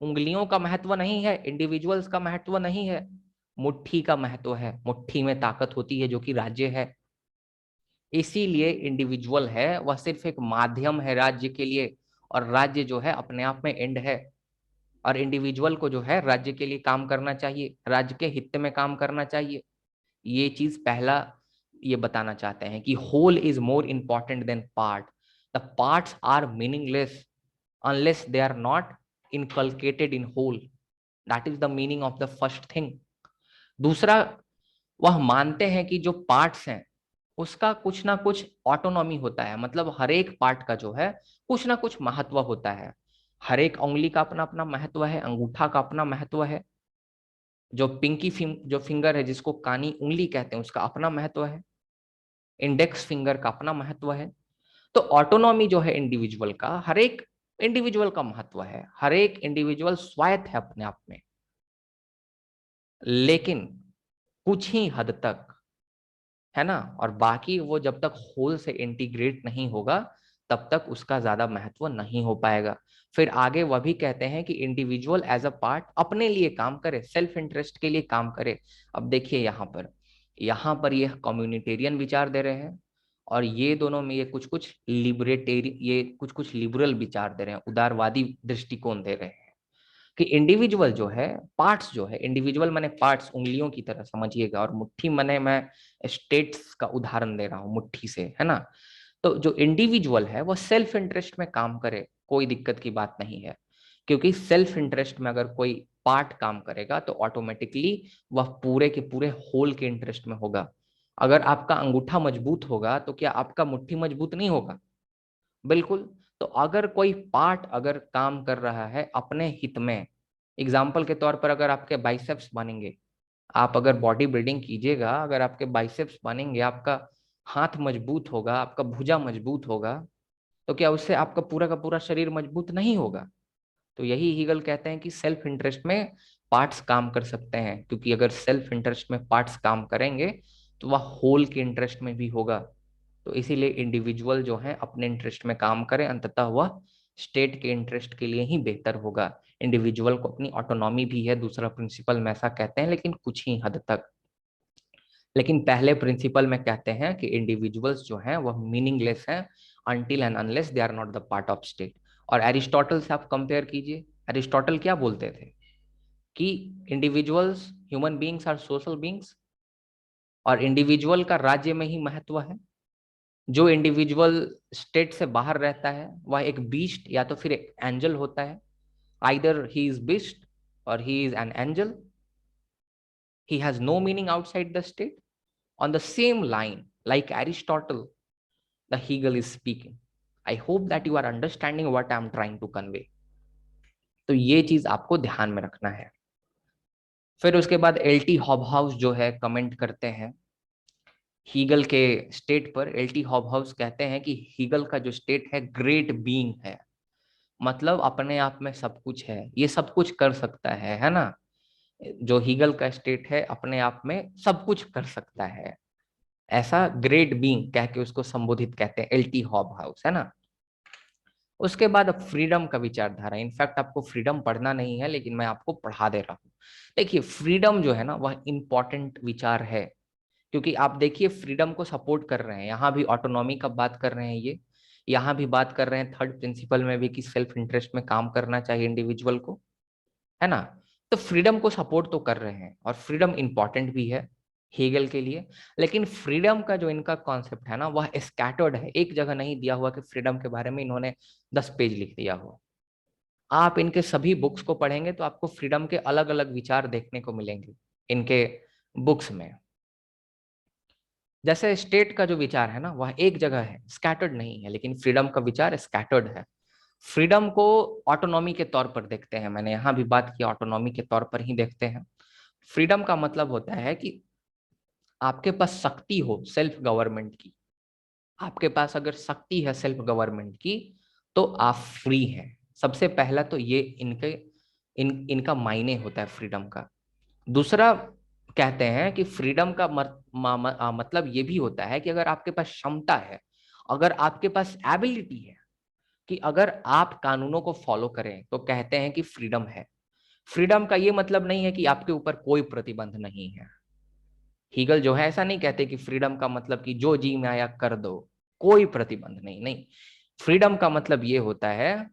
उंगलियों का महत्व नहीं है, इंडिविजुअल्स का महत्व नहीं है, मुट्ठी का महत्व है। मुट्ठी में ताकत होती है जो कि राज्य है। इसीलिए इंडिविजुअल है वह सिर्फ एक माध्यम है राज्य के लिए, और राज्य जो है अपने आप में एंड है। और इंडिविजुअल को जो है राज्य के लिए काम करना चाहिए, राज्य के हित में काम करना चाहिए। ये चीज पहला ये बताना चाहते हैं कि whole is more important than part. The parts are meaningless unless they are not inculcated in whole. That is the meaning of the first thing. दूसरा, वह मानते हैं कि जो पार्ट्स हैं उसका कुछ ना कुछ ऑटोनॉमी होता है, मतलब हर एक पार्ट का जो है कुछ ना कुछ महत्व होता है। हर एक उंगली का अपना अपना महत्व है, अंगूठा का अपना महत्व है, जो जो फिंगर है जिसको कानी उंगली कहते हैं उसका अपना महत्व है, इंडेक्स फिंगर का अपना महत्व है। तो ऑटोनॉमी जो है इंडिविजुअल का, हर एक इंडिविजुअल का महत्व है, हर एक इंडिविजुअल स्वायत्त है अपने आप में। लेकिन कुछ ही हद तक, है ना, और बाकी वो जब तक होल से इंटीग्रेट नहीं होगा तब तक उसका ज्यादा महत्व नहीं हो पाएगा। फिर आगे वह भी कहते हैं कि इंडिविजुअल एज अ पार्ट अपने लिए काम करे, सेल्फ इंटरेस्ट के लिए काम करे। अब देखिए यहाँ पर ये कम्युनिटेरियन विचार दे रहे हैं, और ये दोनों में ये कुछ कुछ लिबरेटेरियन, ये कुछ कुछ लिबरल विचार दे रहे हैं, उदारवादी दृष्टिकोण दे रहे हैं कि इंडिविजुअल जो है, पार्ट्स जो है, इंडिविजुअल माने पार्ट्स उंगलियों की तरह समझिएगा, और मुट्ठी माने मैं स्टेट्स का उदाहरण दे रहा हूँ मुट्ठी से, है ना। तो जो इंडिविजुअल है वो सेल्फ इंटरेस्ट में काम करे, कोई दिक्कत की बात नहीं है, क्योंकि सेल्फ इंटरेस्ट में अगर कोई पार्ट काम करेगा तो ऑटोमेटिकली वह पूरे के पूरे होल के इंटरेस्ट में होगा। अगर आपका अंगूठा मजबूत होगा तो क्या आपका मुट्ठी मजबूत नहीं होगा? बिल्कुल। तो अगर कोई पार्ट अगर काम कर रहा है अपने हित में, एग्जाम्पल के तौर पर अगर आपके बाइसेप्स बनेंगे, आप अगर बॉडी बिल्डिंग कीजिएगा, अगर आपके बाइसेप्स बनेंगे, आपका हाथ मजबूत होगा, आपका भुजा मजबूत होगा, तो क्या उससे आपका पूरा का पूरा शरीर मजबूत नहीं होगा? तो यही हीगल कहते हैं कि सेल्फ इंटरेस्ट में पार्ट्स काम कर सकते हैं, क्योंकि अगर सेल्फ इंटरेस्ट में पार्ट्स काम करेंगे तो वह होल के इंटरेस्ट में भी होगा। तो इसीलिए इंडिविजुअल जो है अपने इंटरेस्ट में काम करें, अंततः वह स्टेट के इंटरेस्ट के लिए ही बेहतर होगा। इंडिविजुअल को अपनी ऑटोनॉमी भी है, दूसरा प्रिंसिपल में ऐसा कहते हैं, लेकिन कुछ ही हद तक। लेकिन पहले प्रिंसिपल में कहते हैं कि इंडिविजुअल्स जो हैं वह मीनिंगलेस हैं until and unless they are not the part of state. और एरिस्टोटल से आप कंपेयर कीजिए, एरिस्टोटल क्या बोलते थे कि individuals, human beings are social beings, और इंडिविजुअल का राज्य में ही महत्व है। जो इंडिविजुअल स्टेट से बाहर रहता है वह एक बीस्ट या तो फिर एक एंजल होता है। आइदर ही इज बीस्ट और he is an angel, he has no meaning outside the state. On the same line, like Aristotle, the Hegel is speaking. I hope that you are understanding what I am trying to convey. तो ये चीज आपको ध्यान में रखना है। फिर उसके बाद एल टी हॉबहाउस जो है कमेंट करते हैं हीगल के स्टेट पर। एल टी हॉबहाउस कहते हैं कि हीगल का जो स्टेट है ग्रेट बीइंग है, मतलब अपने आप में सब कुछ है, ये सब कुछ कर सकता है ना। जो हीगल का स्टेट है अपने आप में सब कुछ कर सकता है, ऐसा ग्रेट बीइंग कह के उसको संबोधित कहते हैं एल टी हॉबहाउस, है ना। उसके बाद अब फ्रीडम का विचारधारा, इनफैक्ट आपको फ्रीडम पढ़ना नहीं है लेकिन मैं आपको पढ़ा दे रहा हूँ। देखिए फ्रीडम जो है ना वह इंपॉर्टेंट विचार है, क्योंकि आप देखिए फ्रीडम को सपोर्ट कर रहे हैं, यहाँ भी ऑटोनॉमी का बात कर रहे हैं ये, यहाँ भी बात कर रहे हैं थर्ड प्रिंसिपल में भी कि सेल्फ इंटरेस्ट में काम करना चाहिए इंडिविजुअल को, है ना। तो फ्रीडम को सपोर्ट तो कर रहे हैं और फ्रीडम इंपॉर्टेंट भी है हेगल के लिए। लेकिन फ्रीडम का जो इनका कॉन्सेप्ट है ना वह स्कैटर्ड है, एक जगह नहीं दिया हुआ कि फ्रीडम के बारे में इन्होंने 10 पेज लिख दिया हो। आप इनके सभी बुक्स को पढ़ेंगे तो आपको फ्रीडम के अलग अलग विचार देखने को मिलेंगे इनके बुक्स में। जैसे स्टेट का जो विचार है ना वह एक जगह है, स्कैटर्ड नहीं है, लेकिन फ्रीडम का विचार स्कैटर्ड है। फ्रीडम को ऑटोनॉमी के तौर पर देखते हैं, मैंने यहाँ भी बात की ऑटोनॉमी के तौर पर ही देखते हैं। फ्रीडम का मतलब होता है कि आपके पास शक्ति हो सेल्फ गवर्नमेंट की, आपके पास अगर शक्ति है सेल्फ गवर्नमेंट की, तो आप फ्री हैं। सबसे पहला तो ये इनका मायने होता है फ्रीडम का। दूसरा, कहते हैं कि फ्रीडम का मतलब ये भी होता है कि अगर आपके पास क्षमता है, अगर आपके पास एबिलिटी है कि अगर आप कानूनों को फॉलो करें, तो कहते हैं कि फ्रीडम है। फ्रीडम का ये मतलब नहीं है कि आपके ऊपर कोई प्रतिबंध नहीं है। हीगल जो है ऐसा नहीं कहते कि फ्रीडम का मतलब कि जो जी में आया कर दो, कोई प्रतिबंध नहीं। नहीं, फ्रीडम का मतलब ये होता है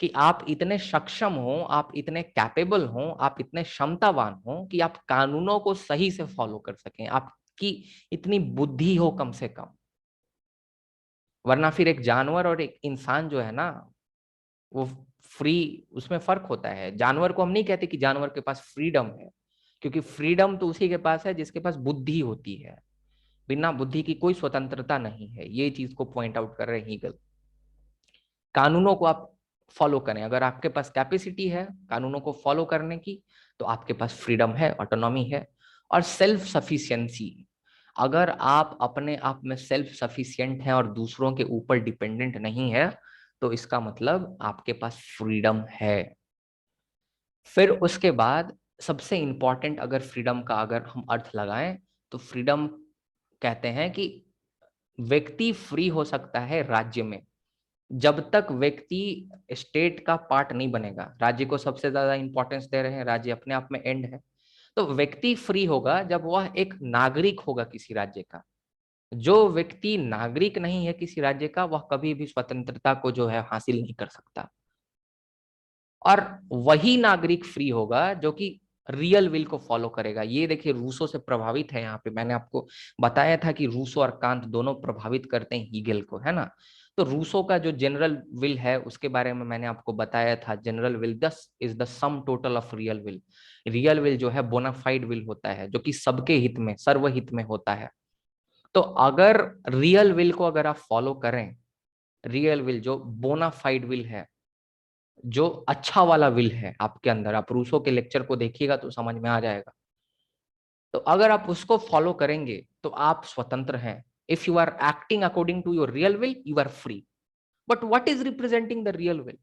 कि आप इतने सक्षम हो, आप इतने कैपेबल हो, आप इतने क्षमतावान हो कि आप कानूनों को सही से फॉलो कर सकें, आपकी इतनी बुद्धि हो कम से कम। वरना फिर एक जानवर और एक इंसान जो है ना, वो फ्री, उसमें फर्क होता है। जानवर को हम नहीं कहते कि जानवर के पास फ्रीडम है, क्योंकि फ्रीडम तो उसी के पास है जिसके पास बुद्धि होती है। बिना बुद्धि की कोई स्वतंत्रता नहीं है, ये चीज को पॉइंट आउट कर रहे हैं हीगल। कानूनों को आप फॉलो करें, अगर आपके पास कैपेसिटी है कानूनों को फॉलो करने की, तो आपके पास फ्रीडम है, ऑटोनॉमी है। और सेल्फ सफिशिएंसी, अगर आप अपने आप में सेल्फ सफिशिएंट हैं और दूसरों के ऊपर डिपेंडेंट नहीं है, तो इसका मतलब आपके पास फ्रीडम है। फिर उसके बाद सबसे इंपॉर्टेंट, अगर फ्रीडम का अगर हम अर्थ लगाएं, तो फ्रीडम कहते हैं कि व्यक्ति फ्री हो सकता है राज्य में, जब तक व्यक्ति स्टेट का पार्ट नहीं बनेगा। राज्य को सबसे ज्यादा इंपॉर्टेंस दे रहे हैं, राज्य अपने आप में एंड है। तो व्यक्ति फ्री होगा जब वह एक नागरिक होगा किसी राज्य का। जो व्यक्ति नागरिक नहीं है किसी राज्य का, वह कभी भी स्वतंत्रता को जो है हासिल नहीं कर सकता। और वही नागरिक फ्री होगा जो कि रियल विल को फॉलो करेगा। ये देखिए, रूसो से प्रभावित है। यहाँ पे मैंने आपको बताया था कि रूसो और कांत दोनों प्रभावित करते हैं हीगल को, है ना। तो रूसो का जो जनरल विल है उसके बारे में मैंने आपको बताया था। जनरल विल दस is the sum total of real will. Real will जो है बोनाफाइड विल होता है, जो कि सबके हित में, सर्वहित में होता है। तो अगर रियल विल को अगर आप फॉलो करें, रियल विल जो बोनाफाइड विल है, जो अच्छा वाला विल है आपके अंदर, आप रूसो के लेक्चर को देखिएगा तो समझ में आ जाएगा। तो अगर आप उसको फॉलो करेंगे तो आप स्वतंत्र हैं। If you are acting according to your real will, you are free. But what is representing the real will?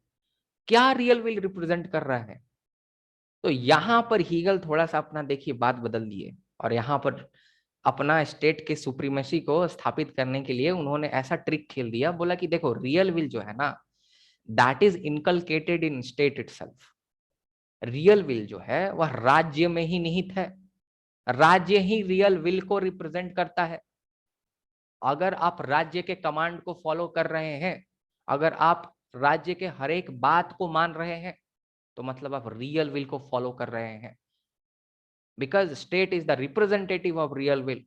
क्या रियल विल रिप्रेजेंट कर रहा है? तो यहां पर हीगल थोड़ा सा अपना देखिए बात बदल दिए, और यहाँ पर अपना स्टेट के सुप्रीमेसी को स्थापित करने के लिए उन्होंने ऐसा ट्रिक खेल दिया। बोला कि देखो, रियल विल जो है ना, that is inculcated in state itself. Real will जो है वह राज्य में ही निहित है। राज्य ही रियल विल को रिप्रेजेंट करता है। अगर आप राज्य के कमांड को फॉलो कर रहे हैं, अगर आप राज्य के हर एक बात को मान रहे हैं, तो मतलब आप रियल विल को फॉलो कर रहे हैं। Because state is the representative of real will.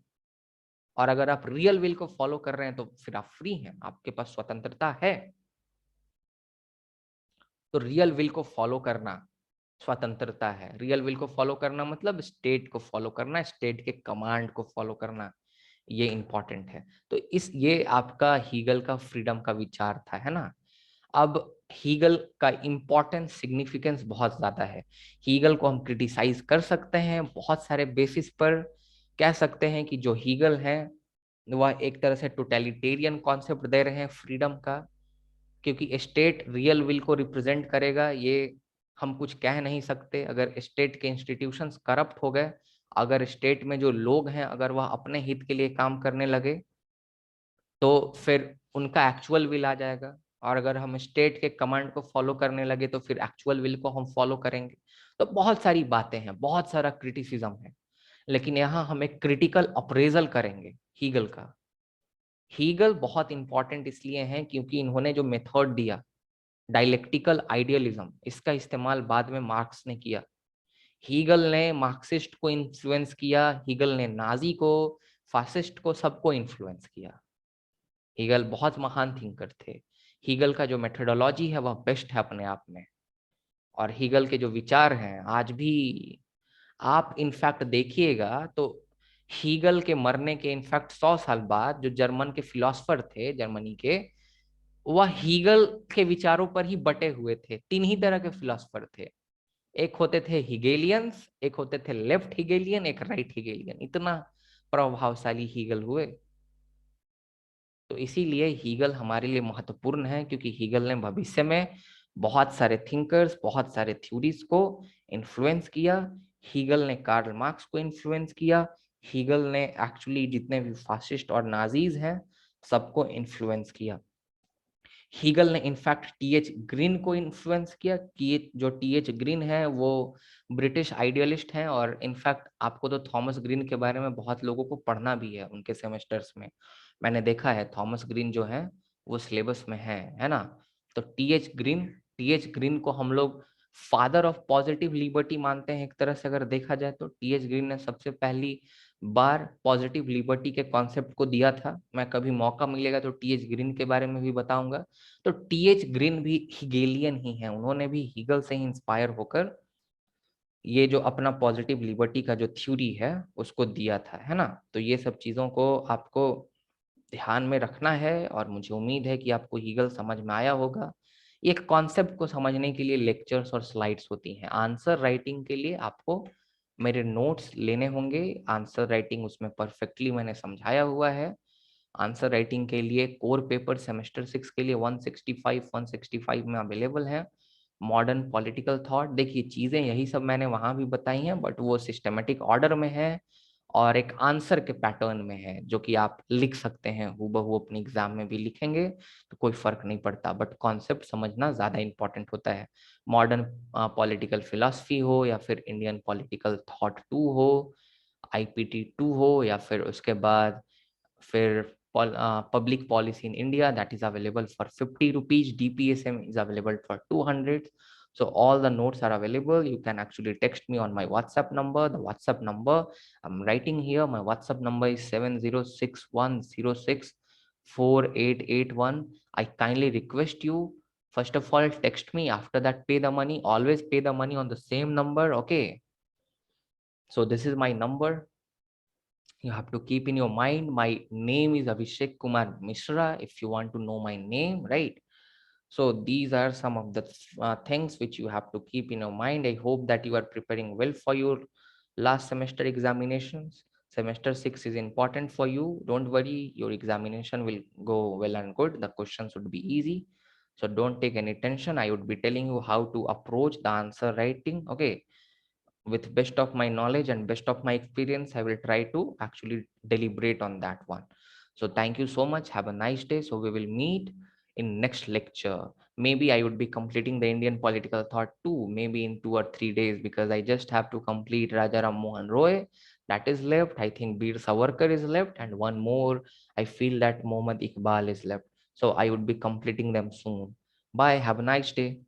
और अगर आप रियल विल को फॉलो कर रहे हैं, तो फिर आप फ्री हैं, आपके पास स्वतंत्रता है। तो रियल विल को फॉलो करना स्वतंत्रता है। रियल विल को फॉलो करना मतलब स्टेट को फॉलो करना, स्टेट के कमांड को फॉलो करना, ये इंपॉर्टेंट है। तो इस ये आपका हीगल का फ्रीडम का विचार था, है ना। अब हीगल का इंपॉर्टेंस, सिग्निफिकेंस बहुत ज्यादा है। हीगल को हम क्रिटिसाइज कर सकते हैं बहुत सारे बेसिस पर। कह सकते हैं कि जो हीगल है वह एक तरह से टोटलिटेरियन कॉन्सेप्ट दे रहे हैं फ्रीडम का, क्योंकि स्टेट रियल विल को रिप्रेजेंट करेगा, ये हम कुछ कह नहीं सकते। अगर स्टेट के इंस्टीट्यूशंस करप्ट हो गए, अगर स्टेट में जो लोग हैं अगर वह अपने हित के लिए काम करने लगे, तो फिर उनका एक्चुअल विल आ जाएगा। और अगर हम स्टेट के कमांड को फॉलो करने लगे, तो फिर एक्चुअल विल को हम फॉलो करेंगे। तो बहुत सारी बातें हैं, बहुत सारा क्रिटिसिज्म है। लेकिन यहाँ हम एक क्रिटिकल अप्रेजल करेंगे हीगल का। हीगल बहुत इंपॉर्टेंट इसलिए हैं क्योंकि इन्होंने जो मेथड दिया, डायलेक्टिकल आइडियलिज्म, इसका इस्तेमाल बाद में मार्क्स ने किया। हीगल ने मार्क्सिस्ट को इन्फ्लुएंस किया, हीगल ने नाजी को, फासिस्ट को, सबको इन्फ्लुएंस किया। हीगल बहुत महान थिंकर थे। हीगल का जो मेथोडोलॉजी है वह बेस्ट है अपने आप में। और हीगल के जो विचार हैं आज भी आप इनफैक्ट देखिएगा तो, हीगल के मरने के इनफैक्ट 100 साल बाद जो जर्मन के फिलोसफर थे जर्मनी के, वह हीगल के विचारों पर ही बटे हुए थे। तीन ही तरह के फिलोसफर थे। एक होते थे हिगेलियंस, एक होते थे लेफ्ट हिगेलियन, एक राइट हिगेलियन। इतना प्रभावशाली हीगल हुए। तो इसीलिए हीगल हमारे लिए महत्वपूर्ण है, क्योंकि हीगल ने भविष्य में बहुत सारे थिंकर्स, बहुत सारे थ्योरीज को इन्फ्लुएंस किया। हीगल ने कार्ल मार्क्स को इन्फ्लुएंस किया। हीगल ने एक्चुअली जितने भी फासिस्ट और नाजीज हैं सबको इन्फ्लुएंस किया। हीगल ने इनफैक्ट टीएच ग्रीन को इन्फ्लुएंस किया कि जो टीएच ग्रीन है वो ब्रिटिश आइडियलिस्ट हैं, और इनफैक्ट आपको तो थॉमस ग्रीन के बारे में बहुत लोगों को पढ़ना भी है उनके सेमेस्टर्स में। मैंने देखा है थॉमस ग्रीन जो है वो सिलेबस में है ना। तो टीएच ग्रीन को हम लोग फादर ऑफ पॉजिटिव लिबर्टी मानते हैं एक तरह से। अगर देखा जाए तो टीएच ग्रीन ने सबसे पहली बार पॉजिटिव लिबर्टी के कॉन्सेप्ट को दिया था। मैं कभी मौका मिलेगा तो टीएच ग्रीन के बारे में भी बताऊंगा। तो टीएच ग्रीन भी हिगेलियन ही है, उन्होंने भी हीगल से ही इंस्पायर होकर ये जो अपना पॉजिटिव लिबर्टी का जो थ्योरी है उसको दिया था, है ना। तो ये सब चीजों को आपको ध्यान में रखना है, और मुझे उम्मीद है कि आपको हीगल समझ में आया होगा। एक कॉन्सेप्ट को समझने के लिए लेक्चर्स और स्लाइड्स होती हैं। आंसर राइटिंग के लिए आपको मेरे नोट्स लेने होंगे। आंसर राइटिंग उसमें परफेक्टली मैंने समझाया हुआ है। आंसर राइटिंग के लिए कोर पेपर सेमेस्टर 6 के लिए 165 में अवेलेबल है। मॉडर्न पॉलिटिकल थॉट, देखिए चीजें यही सब मैंने वहां भी बताई हैं, बट वो सिस्टमेटिक ऑर्डर में है और एक आंसर के पैटर्न में है, जो कि आप लिख सकते हैं हूबहू अपनी एग्जाम में भी लिखेंगे तो कोई फर्क नहीं पड़ता, बट कॉन्सेप्ट समझना ज्यादा इंपॉर्टेंट होता है। मॉडर्न पॉलिटिकल फिलॉसफी हो या फिर इंडियन पॉलिटिकल थॉट 2 हो, आईपीटी 2 हो, या फिर उसके बाद फिर public policy in India, that is available for 50 rupees. DPSM is available for 200. So all the notes are available. You can actually text me on my WhatsApp number. The WhatsApp number I'm writing here, my WhatsApp number is 7061064881. I kindly request you, first of all, text me. After that, pay the money. Always pay the money on the same number. Okay. So this is my number. You have to keep in your mind, my name is Abhishek Kumar Mishra, if you want to know my name, right? So these are some of the things which you have to keep in your mind. I hope that you are preparing well for your last semester examinations. Semester 6 is important for you. Don't worry, your examination will go well and good. The questions would be easy, so don't take any tension. I would be telling you how to approach the answer writing. Okay, with best of my knowledge and best of my experience, I will try to actually deliberate on that one. So thank you so much, have a nice day. So we will meet in next lecture. Maybe I would be completing the Indian political thought too, maybe in 2 or 3 days, because I just have to complete Rajaram Mohan Roy, that is left. I think Veer Savarkar is left, and one more, I feel that Mohammad Iqbal is left. So I would be completing them soon. Bye, have a nice day.